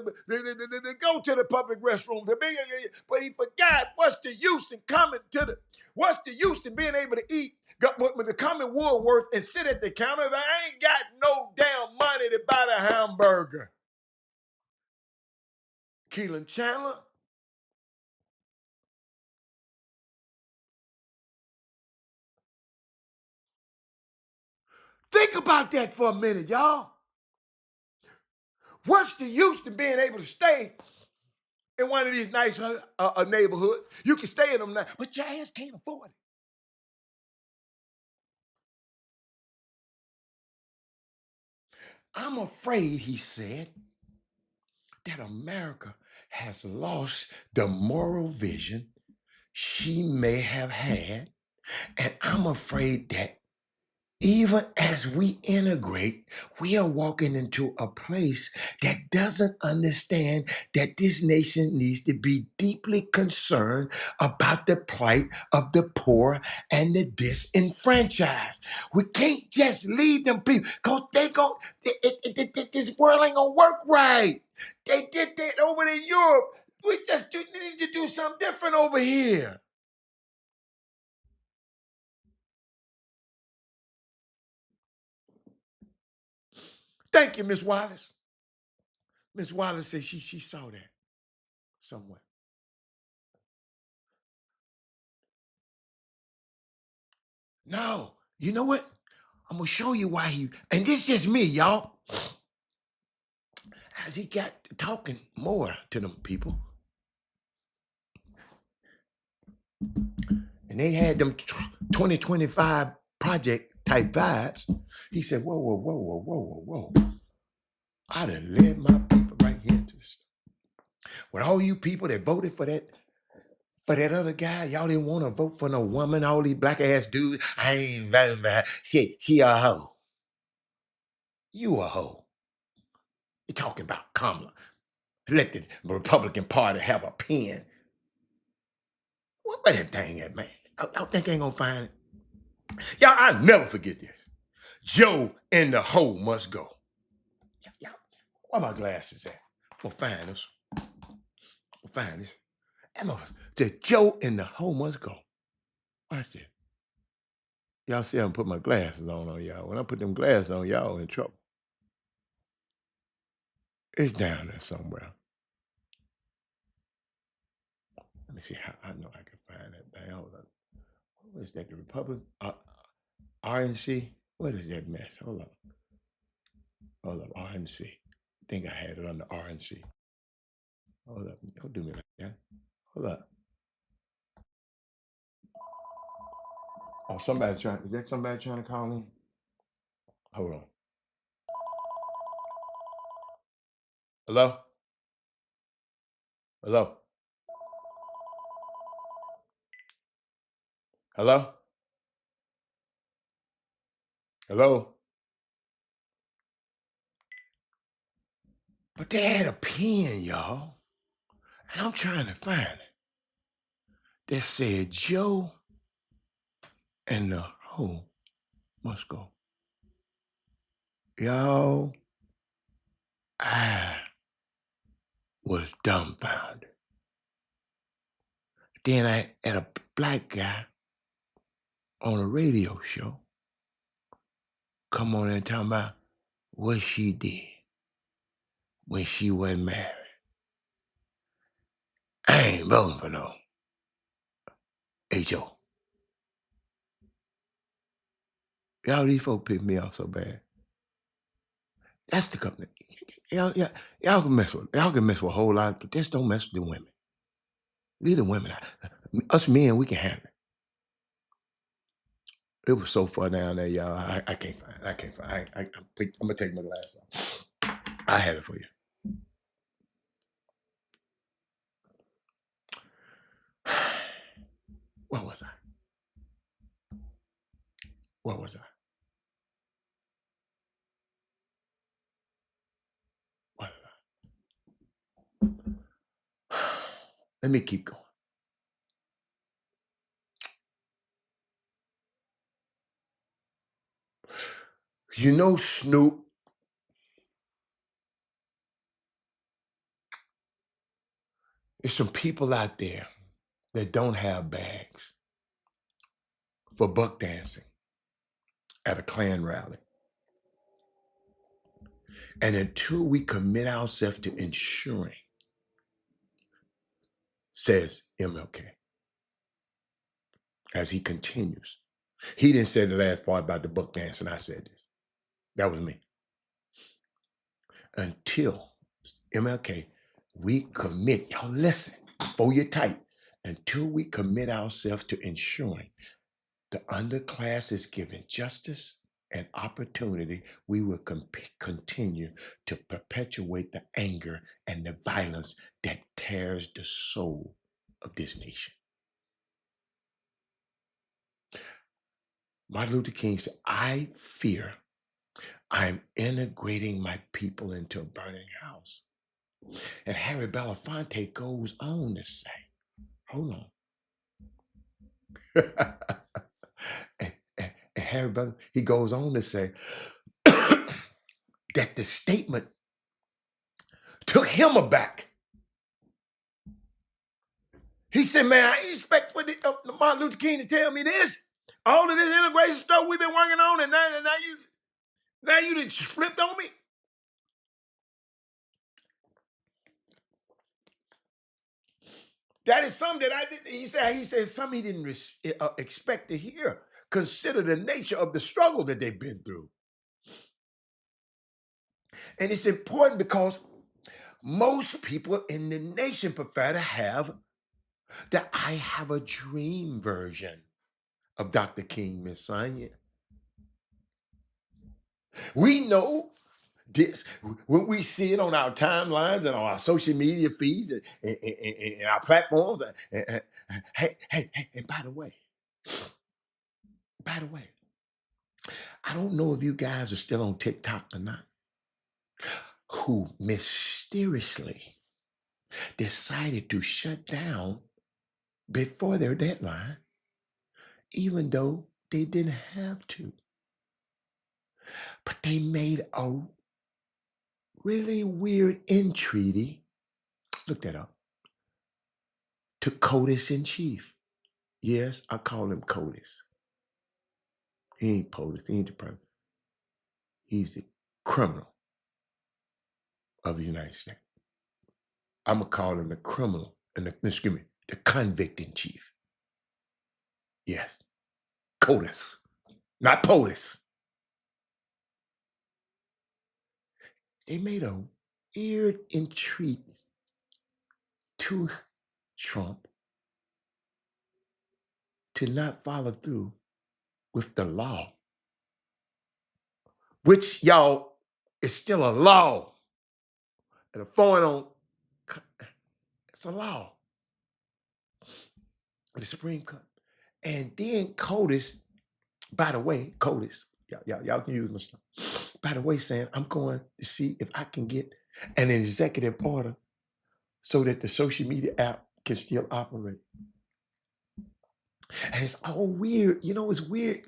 go to the public restroom. But he forgot what's the use in what's the use in being able to eat, to come in Woolworth and sit at the counter if I ain't got no damn money to buy the hamburger. Keelan Chandler. Think about that for a minute, y'all. What's the use in being able to stay in one of these nice neighborhoods? You can stay in them now, but your ass can't afford it. I'm afraid, he said, that America has lost the moral vision she may have had, and I'm afraid that even as we integrate, we are walking into a place that doesn't understand that this nation needs to be deeply concerned about the plight of the poor and the disenfranchised. We can't just leave them people because this world ain't gonna work right. They did that over in Europe. We just need to do something different over here. Thank you, Miss Wallace. Miss Wallace said she saw that somewhere. No, you know what? I'm gonna show you why he. And this just me, y'all. As he got talking more to them people, and they had them 2025 project type vibes. He said, "Whoa, whoa, whoa, whoa, whoa, whoa, whoa! I done led my people right here into this. With all you people that voted for that other guy, y'all didn't want to vote for no woman. All these black ass dudes, I ain't voting for her. She a hoe. You a hoe. You talking about Kamala? Let the Republican Party have a pen. Where that thing at, man? I think I ain't gonna find it. Y'all, I'll never forget this. Joe and the hoe must go. Y'all, where my glasses at? I'm gonna find this. I'm gonna find this. Emma said Joe and the hoe must go. Watch this. Y'all see I'm put my glasses on y'all. When I put them glasses on, y'all in trouble. It's down there somewhere. Let me see how I know I can find that thing. Hold on. What is that? The Republic? RNC? What is that mess? Hold up. Hold up. RNC. I think I had it on the RNC. Hold up. Don't do me like that. Hold up. Oh, somebody trying. Is that somebody trying to call in? Hold on. Hello? Hello? Hello? Hello? But they had a pen, y'all. And I'm trying to find it. That said Joe and the hoe must go. Y'all, I was dumbfounded. Then I had a black guy on a radio show come on and talk about what she did when she wasn't married. I ain't voting for no HO. Y'all, these folks piss me off so bad. That's the company. Y'all can mess with a whole lot, but just don't mess with the women. Leave the women out. Us men, we can handle it. It was so far down there, y'all. I can't find it. I can't find it. I'm gonna take my glass off. I have it for you. Where was I? Where was I? Where was I? Let me keep going. You know, Snoop, there's some people out there that don't have bags for buck dancing at a Klan rally. And until we commit ourselves to ensuring, says MLK, as he continues. He didn't say the last part about the buck dancing. I said this. That was me. Until MLK, we commit, y'all listen, before you're tight, until we commit ourselves to ensuring the underclass is given justice and opportunity, we will continue to perpetuate the anger and the violence that tears the soul of this nation. Martin Luther King said, I fear I'm integrating my people into a burning house. And Harry Belafonte goes on to say, hold on. and Harry Belafonte, he goes on to say that the statement took him aback. He said, man, I ain't expect for Martin Luther King to tell me this. All of this integration stuff we've been working on, and now you done flipped on me. That is something that I did. He said something he didn't expect to hear. Consider the nature of the struggle that they've been through. And it's important because most people in the nation prefer to have the I Have a Dream version of Dr. King Messiah. We know this when we see it on our timelines and on our social media feeds and our platforms. Hey, and by the way, I don't know if you guys are still on TikTok or not, who mysteriously decided to shut down before their deadline, even though they didn't have to. But they made a really weird entreaty. Look that up. To CODIS in chief. Yes, I call him CODIS. He ain't POTUS. He ain't the president. He's the criminal of the United States. I'm gonna call him the criminal and the convict in chief. Yes, CODIS, not POTUS. They made a weird entreat to Trump to not follow through with the law, which y'all is still a law. And a foreign on, it's a law. The Supreme Court. And then CODIS, by the way, CODIS, y'all can use my stuff. By the way, saying I'm going to see if I can get an executive order so that the social media app can still operate. And it's all weird. You know, it's weird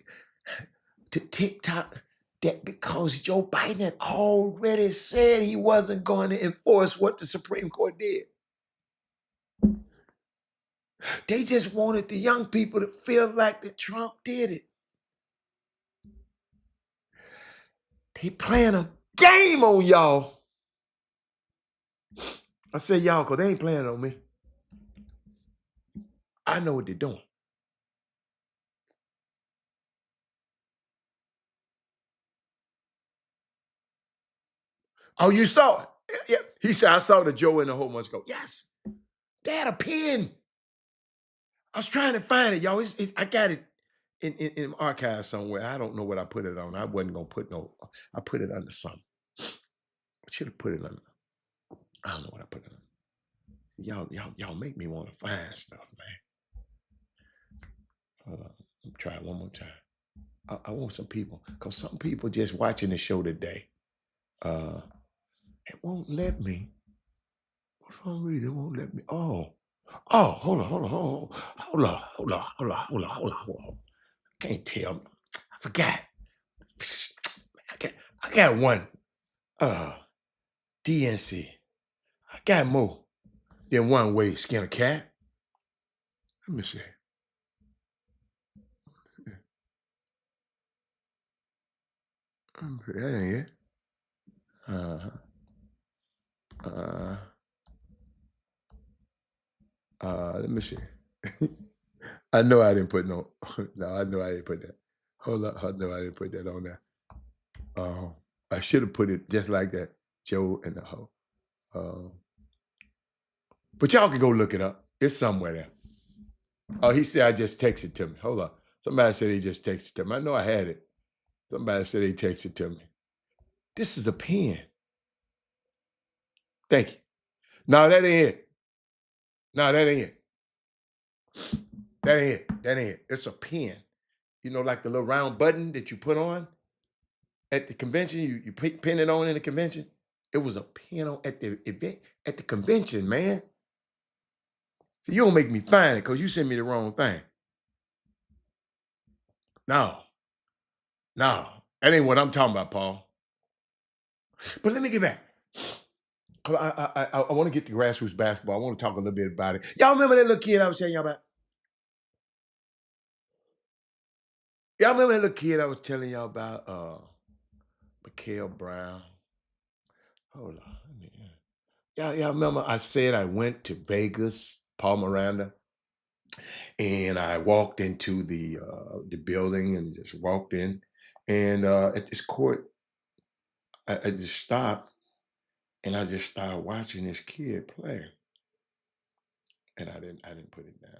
to TikTok that because Joe Biden had already said he wasn't going to enforce what the Supreme Court did. They just wanted the young people to feel like that Trump did it. They playing a game on y'all. I say y'all because they ain't playing on me. I know what they're doing. Oh, you saw it? Yeah. He said, I saw the Joe in the whole months ago. Yes. They had a pen. I was trying to find it, y'all. I got it in archive somewhere. I don't know what I put it on. I wasn't going to put I put it under something. I should have put it under. I don't know what I put it on. Y'all make me want to find stuff, man. Hold on. Let me try it one more time. I want some people, because some people just watching the show today. It won't let me. For some reason, it won't let me. Oh, hold on. Can't tell. I forgot. I got one. DNC. I got more than one way to skin a cat. Let me see. That ain't it. Uh, uh, let me see. I know I didn't put no. No, I know I didn't put that. Hold up. I know I didn't put that on there. I should have put it just like that. Joe and the hoe. But y'all can go look it up. It's somewhere there. Oh, he said I just texted to me. Hold on. Somebody said he just texted to me. I know I had it. Somebody said he texted to me. This is a pen. Thank you. No, that ain't it. No, that ain't it. That ain't it. That ain't it. It's a pen. You know, like the little round button that you put on at the convention. You pin it on in the convention. It was a pen on at the event at the convention, man. So you don't make me find it because you sent me the wrong thing. No, that ain't what I'm talking about, Paul. But let me get back. Cause I want to get to grassroots basketball. I want to talk a little bit about it. Y'all remember that little kid I was telling y'all about? Y'all remember that little kid I was telling y'all about? Mikael Brown. Hold on. Y'all remember I said I went to Vegas Paul Miranda, and I walked into the building and just walked in, and at this court, I just stopped and I just started watching this kid play, and I didn't put it down.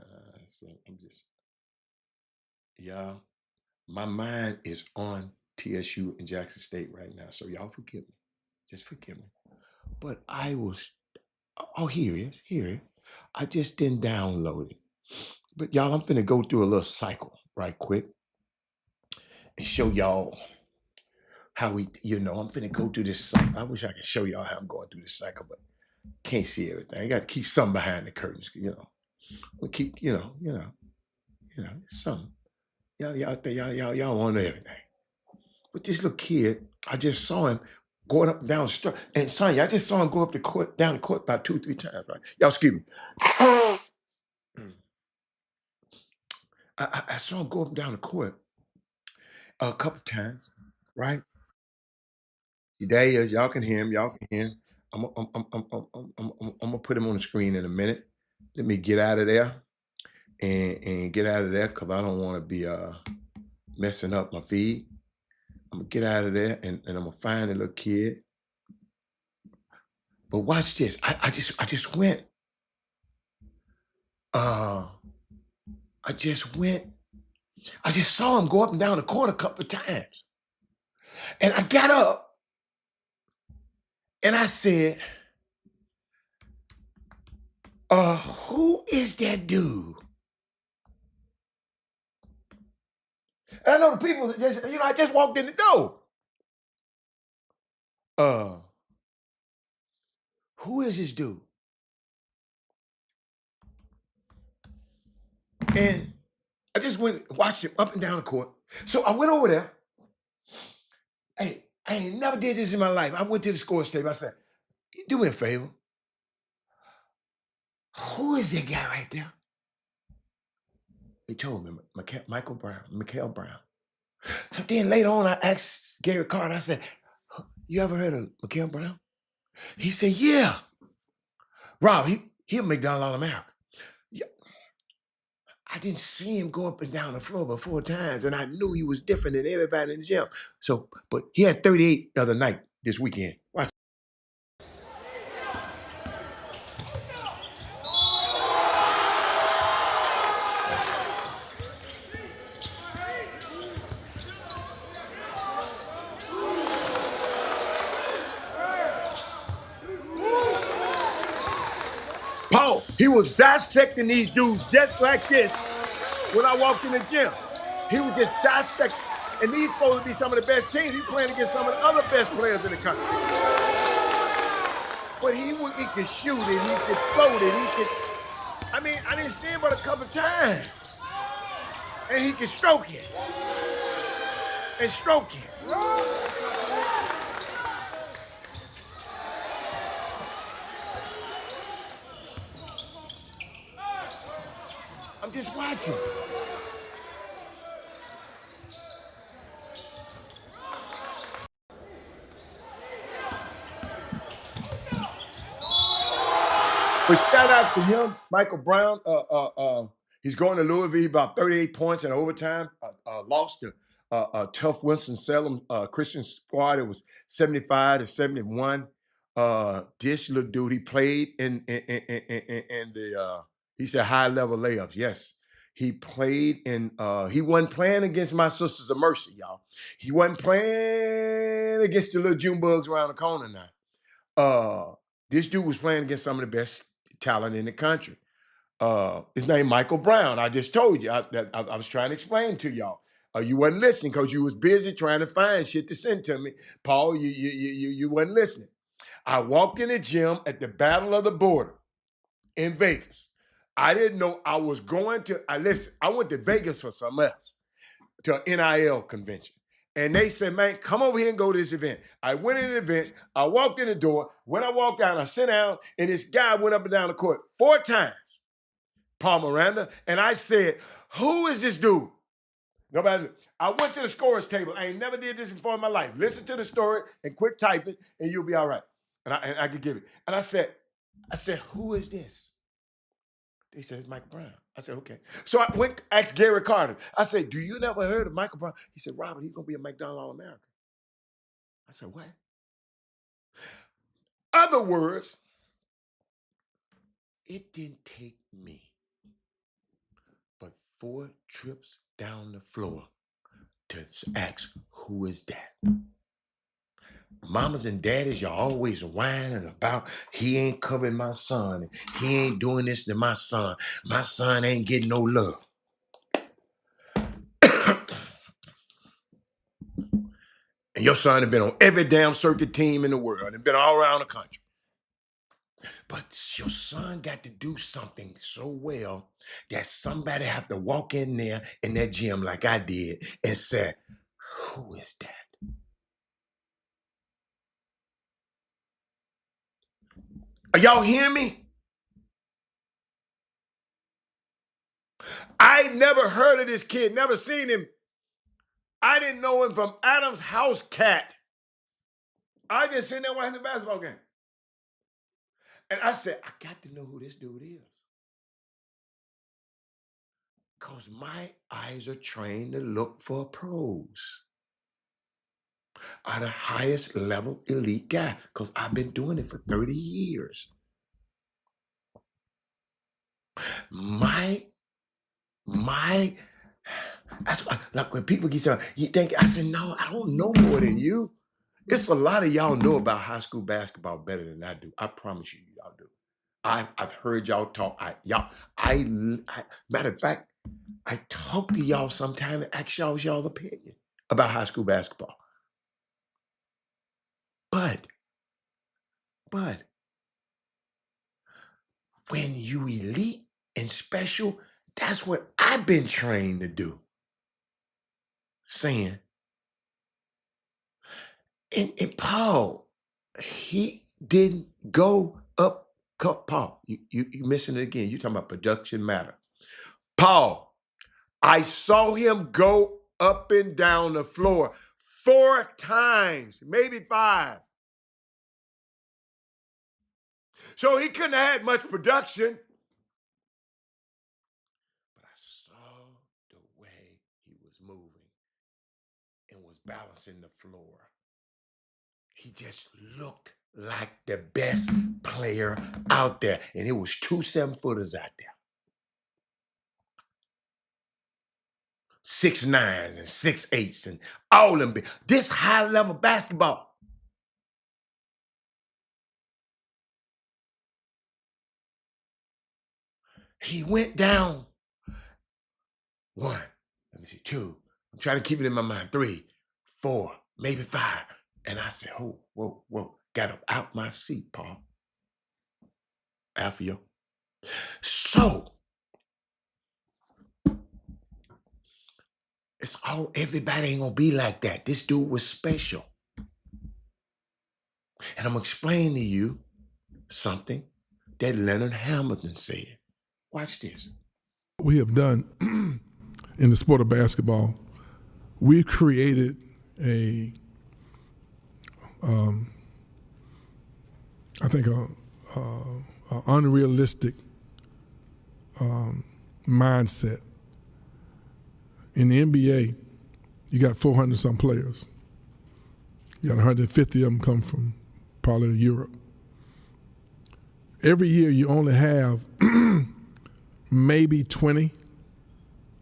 So I'm just, y'all, my mind is on TSU and Jackson State right now. So y'all forgive me, just forgive me. But I was, oh, here it is, here it is. I just didn't download it. But y'all, I'm finna go through a little cycle right quick and show y'all how I'm finna go through this cycle. I wish I could show y'all how I'm going through this cycle, but can't see everything. I got to keep something behind the curtains, We keep, something. Y'all think y'all want everything. But this little kid, I just saw him going up and down the street. And Sonya, I just saw him go up the court, down the court about 2 or 3 times, right? Y'all excuse me. I saw him go up and down the court a couple times, right? There he is. Y'all can hear him. Y'all can hear him. I'm gonna put him on the screen in a minute. Let me get out of there and get out of there because I don't want to be messing up my feed. I'm gonna get out of there and I'm gonna find the little kid. But watch this. I just went. Uh, I just went. I just saw him go up and down the court a couple of times, and I got up and I said, who is that dude? And I know the people that just, I just walked in the door. Who is this dude? And I just went and watched him up and down the court. So I went over there. Hey, I ain't never did this in my life. I went to the scores table. I said, do me a favor. Who is that guy right there? He told me, Michael Brown. So then later on, I asked Gary Carter, I said, you ever heard of Mikael Brown? He said, yeah. Rob, he a McDonald All-American. Yeah. I didn't see him go up and down the floor but 4 times, and I knew he was different than everybody in the gym. So, but he had 38 the other night this weekend. Watch. Paul, he was dissecting these dudes just like this when I walked in the gym. He was just dissecting. And these supposed to be some of the best teams. He's playing against some of the other best players in the country. But he could shoot it, he could float it, I didn't see him but a couple times. And he could stroke it. And stroke it. I'm just watching. But shout out to him, Michael Brown. He's going to Louisville, about 38 points in overtime. Lost to tough Winston-Salem Christian squad. It was 75-71. This little dude, he played in the he said high level layups. Yes. He played in he wasn't playing against my Sisters of Mercy, y'all. He wasn't playing against the little June bugs around the corner now. This dude was playing against some of the best talent in the country. His name Michael Brown. I just told you. I was trying to explain to y'all. You wasn't listening because you was busy trying to find shit to send to me. Paul, you wasn't listening. I walked in the gym at the Battle of the Border in Vegas. I didn't know I was going to, I went to Vegas for something else, to an NIL convention. And they said, man, come over here and go to this event. I went in the event. I walked in the door. When I walked out, I sat down, and this guy went up and down the court 4 times, Paul Miranda. And I said, who is this dude? Nobody knew. I went to the scorer's table. I ain't never did this before in my life. Listen to the story and quick type it, and you'll be all right. And I could give it. And I said, who is this? They said, it's Michael Brown. I said, okay. So I went, asked Gary Carter. I said, do you never heard of Michael Brown? He said, Robert, he's going to be a McDonald All-American. I said, what? Other words, it didn't take me but 4 trips down the floor to ask, who is that? Mamas and daddies, you're always whining about he ain't covering my son. He ain't doing this to my son. My son ain't getting no love. And your son has been on every damn circuit team in the world and been all around the country. But your son got to do something so well that somebody have to walk in there in that gym like I did and say, who is that? Are y'all hearing me? I never heard of this kid, never seen him. I didn't know him from Adam's house cat. I just sitting there watching the basketball game. And I said, I got to know who this dude is. Because my eyes are trained to look for pros. Are the highest level elite guy. Because I've been doing it for 30 years. That's why, like when people get started, you think, I said, no, I don't know more than you. It's a lot of y'all know about high school basketball better than I do. I promise you, y'all do. I've heard y'all talk. Matter of fact, I talk to y'all sometime and ask y'all's opinion about high school basketball. But when you elite and special, that's what I've been trained to do. Saying, and Paul, he didn't go up. Paul, you missing it again. You talking about production matter. Paul, I saw him go up and down the floor 4 times, maybe 5. So he couldn't have had much production. But I saw the way he was moving and was balancing the floor. He just looked like the best player out there. And it was 2 7-footers out there. 6'9" and 6'8" and all them. This high level basketball. He went down 1, let me see, 2. I'm trying to keep it in my mind. 3, 4, maybe 5. And I said, oh, whoa. Got up out my seat, Paul. After you. So, everybody ain't gonna be like that. This dude was special. And I'm gonna explain to you something that Leonard Hamilton said. Watch this. We have done in the sport of basketball, we've created a unrealistic mindset. In the NBA, you got 400 some players. You got 150 of them come from probably Europe. Every year you only have maybe 20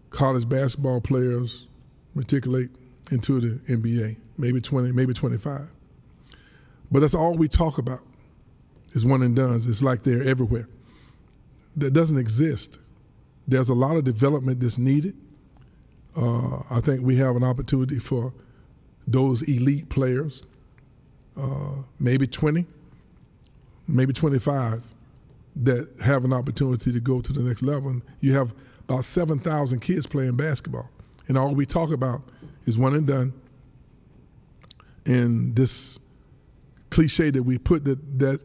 college basketball players matriculate into the NBA, maybe 20, maybe 25. But that's all we talk about is one and dones. It's like they're everywhere. That doesn't exist. There's a lot of development that's needed. I think we have an opportunity for those elite players, maybe 20, maybe 25, that have an opportunity to go to the next level. And you have about 7,000 kids playing basketball. And all we talk about is one and done. And this cliche that we put that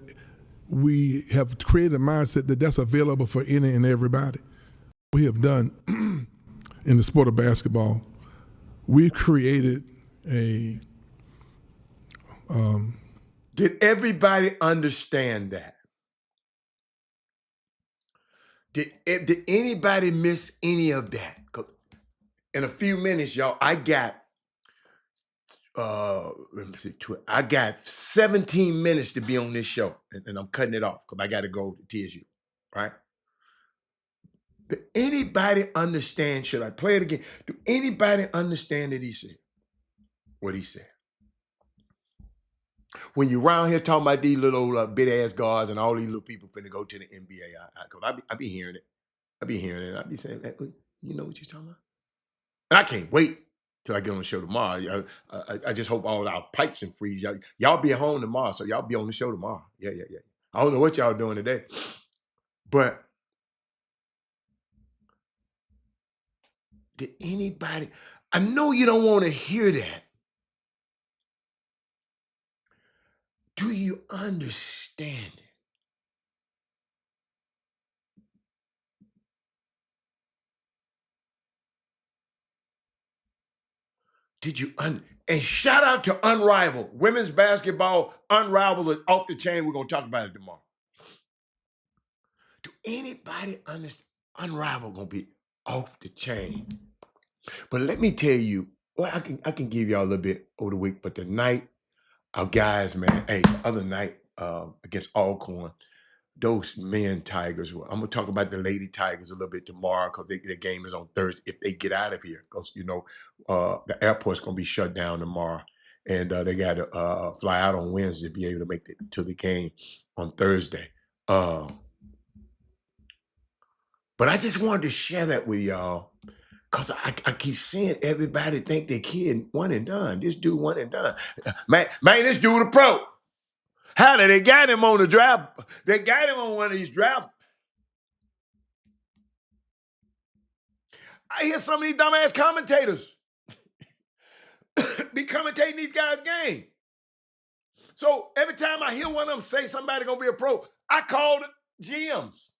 we have created a mindset that that's available for any and everybody. We have done in the sport of basketball, we've created a Did everybody understand that? Did anybody miss any of that? 'Cause in a few minutes, y'all, I got let me see, I got 17 minutes to be on this show, and I'm cutting it off because I got to go to TSU, right? Did anybody understand? Should I play it again? Do anybody understand that he said what he said? When you're around here talking about these little bit ass guards and all these little people finna go to the NBA, I be hearing it. I be hearing it. I be saying, hey, you know what you're talking about? And I can't wait till I get on the show tomorrow. I just hope all our pipes and freeze. Y'all be at home tomorrow, so y'all be on the show tomorrow. Yeah. I don't know what y'all doing today, but did anybody? I know you don't want to hear that. Do you understand it? Did you and shout out to Unrivaled. Women's basketball, Unrivaled is off the chain. We're gonna talk about it tomorrow. Do anybody understand? Unrivaled gonna be off the chain. But let me tell you, well, I can give y'all a little bit over the week, but tonight, our guys, man, hey, other night against Alcorn, those men Tigers. I'm gonna talk about the Lady Tigers a little bit tomorrow because their game is on Thursday. If they get out of here, because the airport's gonna be shut down tomorrow, and they got to fly out on Wednesday to be able to make it to the game on Thursday. But I just wanted to share that with y'all because I keep seeing everybody think their kid one and done. This dude one and done. Man, this dude a pro. How did they got him on the draft? They got him on one of these drafts. I hear some of these dumbass commentators be commentating these guys' game. So every time I hear one of them say somebody gonna be a pro, I call the GMs.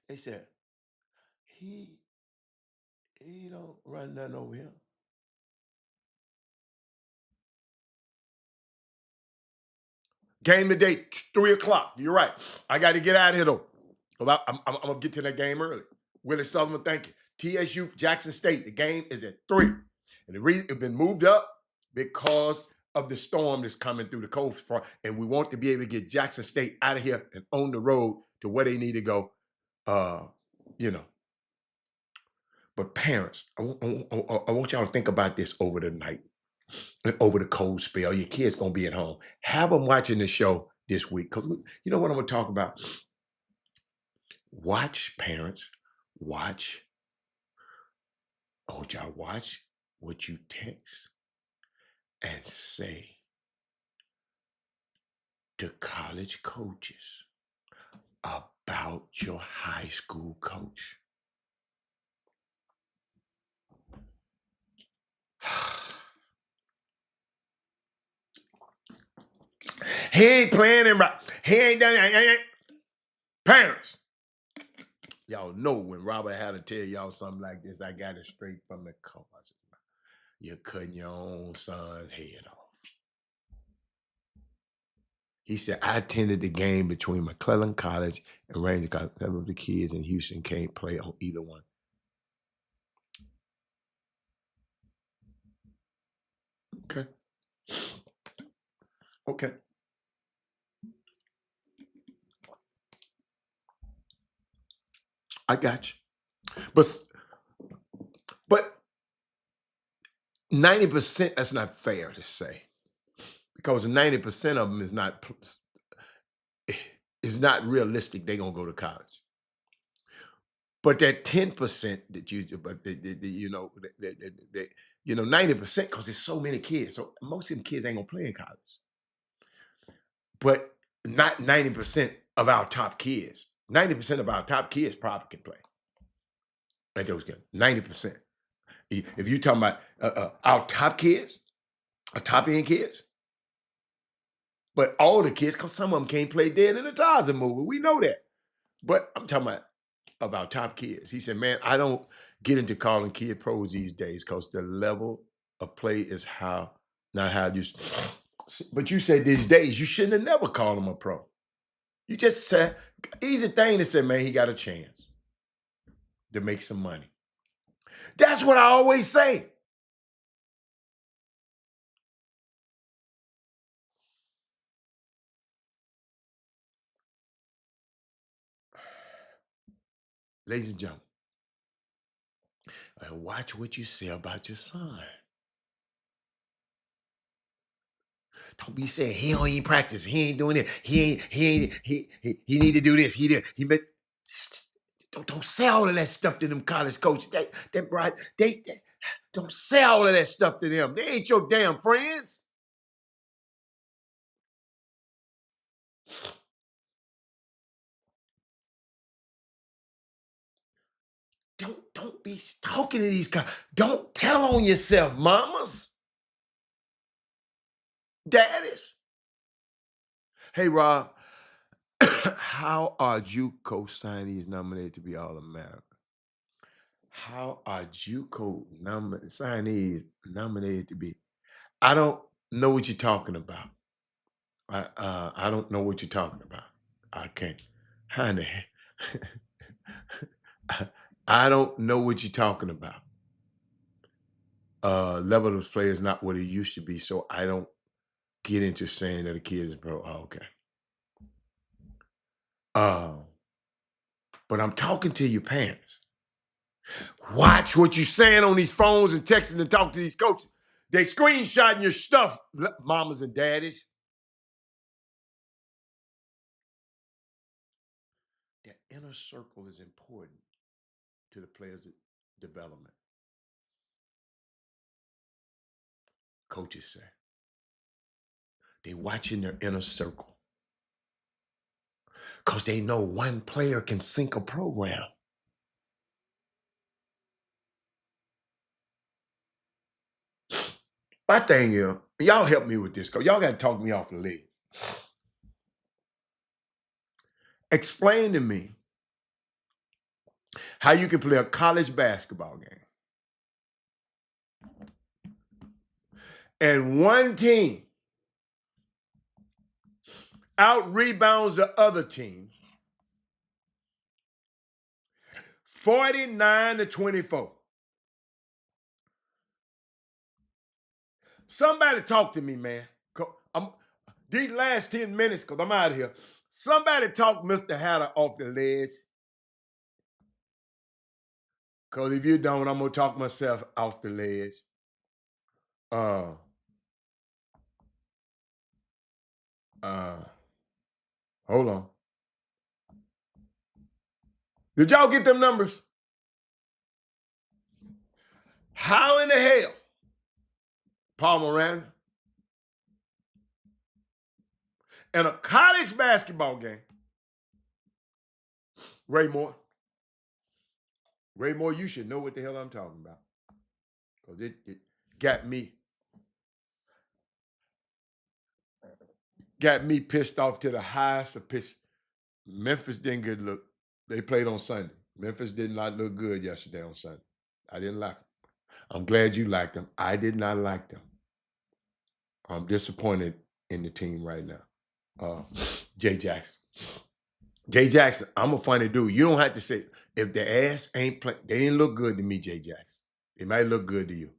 They said, he don't run nothing over here. Game today, 3 o'clock. You're right. I got to get out of here though. I'm gonna get to that game early. Willie Sullivan, thank you. TSU, Jackson State. The game is at 3. And the reason it's been moved up because of the storm that's coming through the coast front. And we want to be able to get Jackson State out of here and on the road to where they need to go. But parents, I want y'all to think about this over the night, over the cold spell. Your kids gonna be at home. Have them watching the show this week. Because you know what I'm gonna talk about? Watch, parents, watch. I want y'all to watch what you text and say to college coaches about your high school coach. He ain't playing him right. He ain't done it. Parents, y'all know when Robert had to tell y'all something like this, I got it straight from the coach. You're cutting your own son's head off. He said, I attended the game between McClellan College and Ranger College. Some of the kids in Houston can't play on either one. Okay. I got you. But 90%, that's not fair to say. Because 90% of them is not realistic they're going to go to college. But that 10% that you, but you know, 90% because there's so many kids. So most of them kids ain't gonna play in college. But not 90% of our top kids. 90% of our top kids probably can play. At those games, 90%. If you're talking about our top kids, our top end kids, but all the kids, because some of them can't play dead in the Tarzan movie. We know that. But I'm talking about top kids. He said, man, I don't get into calling kid pros these days because the level of play is not how you. But you said these days, you shouldn't have never called them a pro. You just said, easy thing to say, man, he got a chance to make some money. That's what I always say. Ladies and gentlemen, and watch what you say about your son. Don't be saying he don't even practice. He ain't doing it. He need to do this. Don't say all of that stuff to them college coaches. They don't say all of that stuff to them. They ain't your damn friends. Don't be talking to these guys. Don't tell on yourself, mamas, daddies. Hey, Rob, how are JUCO signees nominated to be All-America? How are JUCO signees nominated to be? I don't know what you're talking about. I don't know what you're talking about. I can't. Honey, I don't know what you're talking about. Level of play is not what it used to be, so I don't get into saying that a kid is pro. Oh, okay. But I'm talking to your parents. Watch what you're saying on these phones and texting and talking to these coaches. They screenshotting your stuff, mamas and daddies. That inner circle is important to the players' development. Coaches say they watching their inner circle because they know one player can sink a program. My thing is, y'all help me with this, because y'all got to talk me off the ledge. Explain to me how you can play a college basketball game and one team out rebounds the other team 49-24. Somebody talk to me, man. These last 10 minutes, because I'm out of here. Somebody talk Mr. Hatter off the ledge. Because if you don't, I'm going to talk myself off the ledge. Hold on. Did y'all get them numbers? How in the hell, Paul Moran, in a college basketball game, Ray Moore, you should know what the hell I'm talking about. Because it got me pissed off to the highest of piss. Memphis didn't get look. They played on Sunday. Memphis did not look good yesterday on Sunday. I didn't like them. I'm glad you liked them. I did not like them. I'm disappointed in the team right now. Jay Jackson. Jay Jackson, I'm a funny dude. You don't have to say, if the ass ain't playing, they didn't look good to me, Jay Jackson. They might look good to you.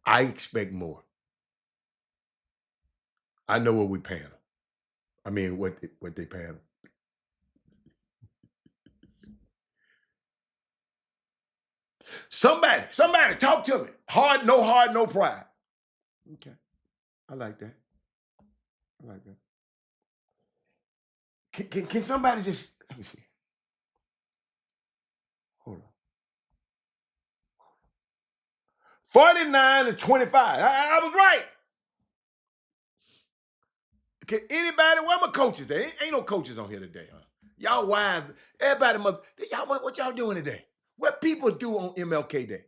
I expect more. I know what we paying them. I mean, what they paying them. Somebody talk to me. Hard, no pride. Okay. I like that. Can somebody just, let me see. Hold on. 49-25. I was right. Can anybody, where my coaches at? Ain't no coaches on here today, huh? Y'all wives, everybody y'all, what y'all doing today? What people do on MLK Day?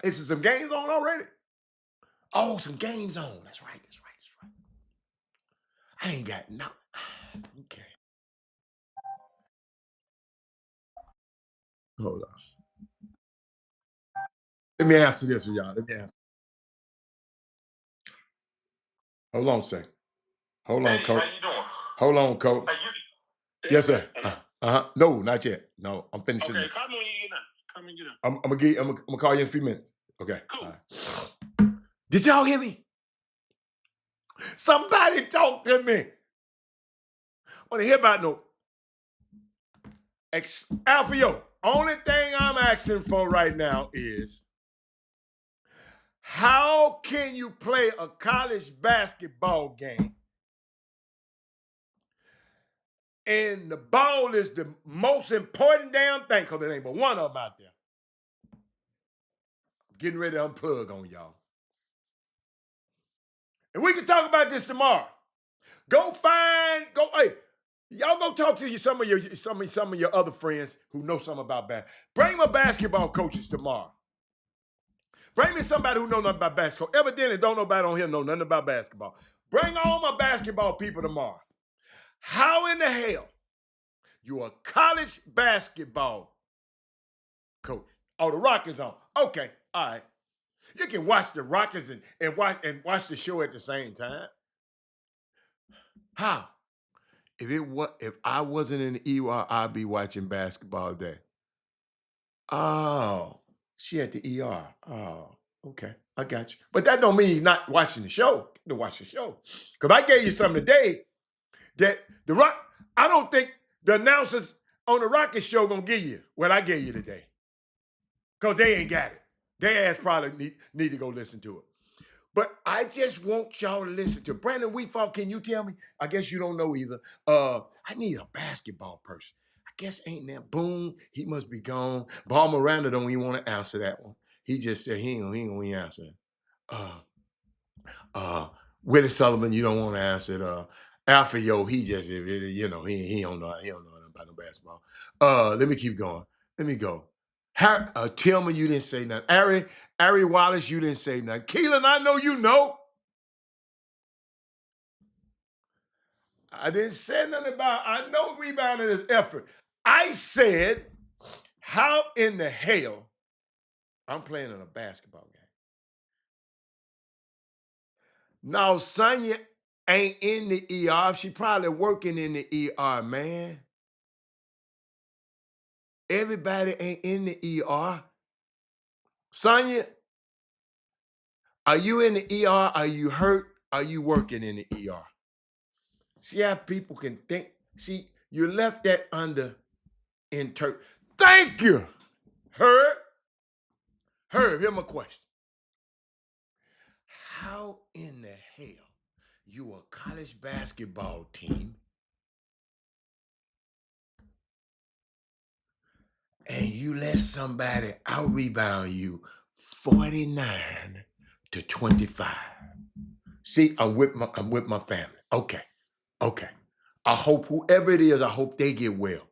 Is there some games on already? Oh, some games on. That's right. I ain't got no. Okay. Hold on. Let me answer this for y'all. Hold on a second. Hold on, Hey, coach. how you doing? Hold on, coach. Yes, sir. No, not yet. No, I'm finishing. Okay, call me when you get done. Call me when you get done. I'm gonna call you in a few minutes. Okay. Cool. Right. Did y'all hear me? Somebody talk to me. I want to hear about no Alfio. Only thing I'm asking for right now is how can you play a college basketball game and the ball is the most important damn thing because there ain't but one of them out there. I'm getting ready to unplug on y'all. And we can talk about this tomorrow. Hey, y'all go talk to some of your other friends who know something about basketball. Bring my basketball coaches tomorrow. Bring me somebody who know nothing about basketball. Evidently, don't nobody on here know nothing about basketball. Bring all my basketball people tomorrow. How in the hell you a college basketball coach? Oh, the Rockets on. Okay, all right. You can watch the Rockets and watch the show at the same time. How? If I wasn't in the ER, I'd be watching basketball day. Oh, she at the ER. Oh, okay. I got you. But that don't mean you're not watching the show. To watch the show. Because I gave you something today that I don't think the announcers on the Rocket show gonna give you what I gave you today. Because they ain't got it. Their ass probably need to go listen to it. But I just want y'all to listen to Brandon Weefall. Can you tell me? I guess you don't know either. I need a basketball person. I guess ain't that Boom? He must be gone. Paul Miranda don't even want to answer that one. He just said he ain't gonna answer it. Willie Sullivan, you don't want to answer it. Alfio, he just he don't know nothing about no basketball. Let me keep going. Let me go. Tillman, you didn't say nothing. Ari Wallace, you didn't say nothing. Keelan, I know you know. I didn't say nothing about, I know rebounding is effort. I said, how in the hell I'm playing in a basketball game? Now, Sonya ain't in the ER. She probably working in the ER, man. Everybody ain't in the ER. Sonya, are you in the ER? Are you hurt? Are you working in the ER? See how people can think. See, you left that under interpret. Thank you. Herb, here's my question. How in the hell you a college basketball team and you let somebody out-rebound you 49-25? See, I'm with my family. Okay. I hope whoever it is, I hope they get well.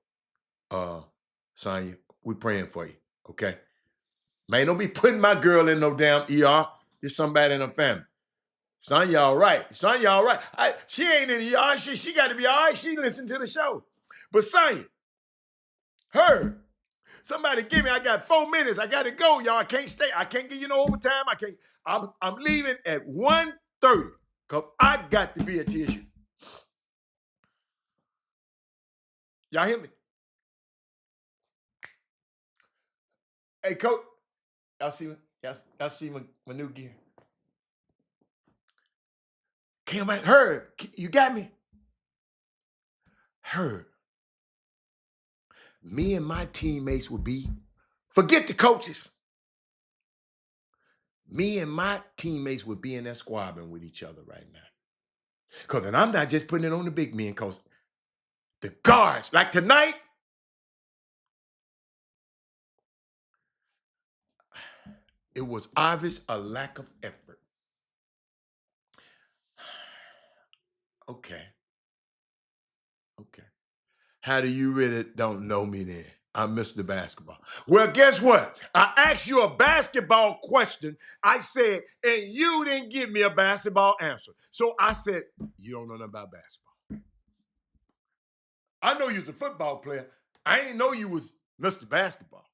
Sonya, we praying for you. Okay. Man, don't be putting my girl in no damn ER. There's somebody in her family. Sonya, all right. Sonya, all right. She ain't in the ER. She got to be all right. She listened to the show. But Sonya, somebody give me, I got 4 minutes. I got to go, y'all. I can't stay. I can't give you no overtime. I'm leaving at 1:30 because I got to be at TSU. Y'all hear me? Hey, coach. Y'all see my new gear. Came back. Herb, you got me? Herb. Me and my teammates would be, forget the coaches. Me and my teammates would be in that squabbling with each other right now. Because then I'm not just putting it on the big men, because the guards, like tonight, it was obvious a lack of effort. Okay. How do you really don't know me then? I missed the basketball. Well, guess what? I asked you a basketball question. I said, and you didn't give me a basketball answer. So I said, you don't know nothing about basketball. I know you was a football player. I ain't know you was Mr. Basketball.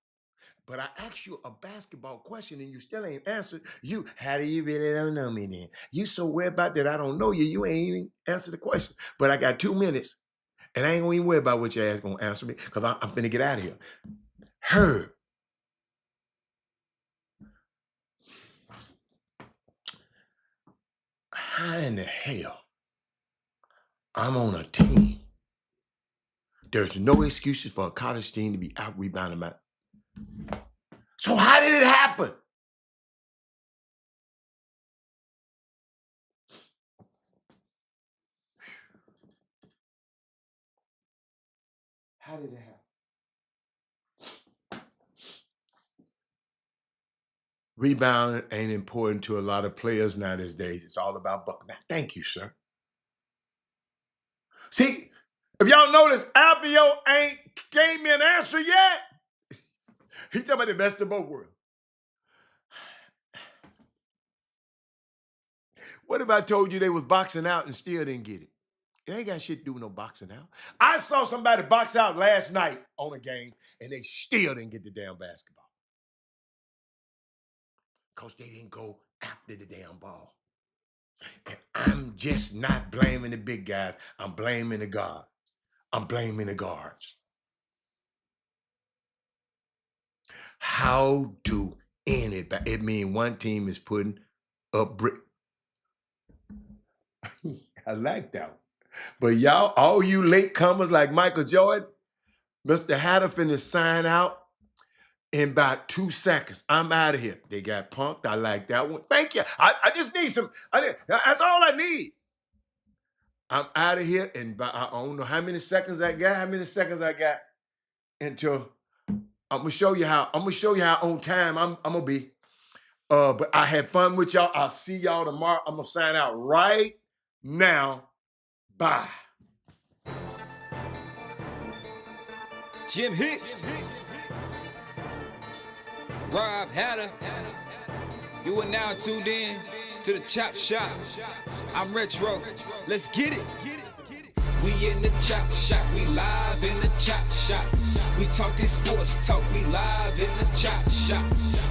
But I asked you a basketball question and you still ain't answered. How do you really don't know me then? You so worried about that I don't know you, you ain't even answered the question. But I got 2 minutes and I ain't gonna even worry about what your ass gonna answer me because I'm finna get out of here. Herb. How in the hell I'm on a team? There's no excuses for a college team to be out rebounding my. So how did it happen? How did it happen? Rebound ain't important to a lot of players nowadays. It's all about buck. Thank you, sir. See, if y'all notice, Alfio ain't gave me an answer yet. He's talking about the best of both worlds. What if I told you they was boxing out and still didn't get it? It ain't got shit to do with no boxing out. I saw somebody box out last night on a game and they still didn't get the damn basketball. Because they didn't go after the damn ball. And I'm just not blaming the big guys. I'm blaming the guards. I'm blaming the guards. How do anybody? It mean one team is putting up brick. I like that one. But y'all, all you late comers like Michael Jordan, Mr. Hatter finna sign out in about 2 seconds. I'm out of here. They got punked. I like that one. Thank you. I just need some. That's all I need. I'm out of here in about, I don't know how many seconds I got. Until I'm gonna show you how on time I'm gonna be. But I had fun with y'all. I'll see y'all tomorrow. I'm gonna sign out right now. Bye. Jim Hicks, Rob Hatter, you are now tuned in to the Chop Shop. I'm Retro, let's get it. We in the Chop Shop, we live in the Chop Shop. We talking sports talk, we live in the Chop Shop.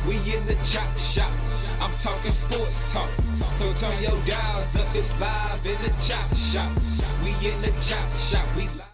We in the Chop Shop, I'm talking sports talk. So turn your dials up, it's live in the Chop Shop. We in the Chop Shop, we live.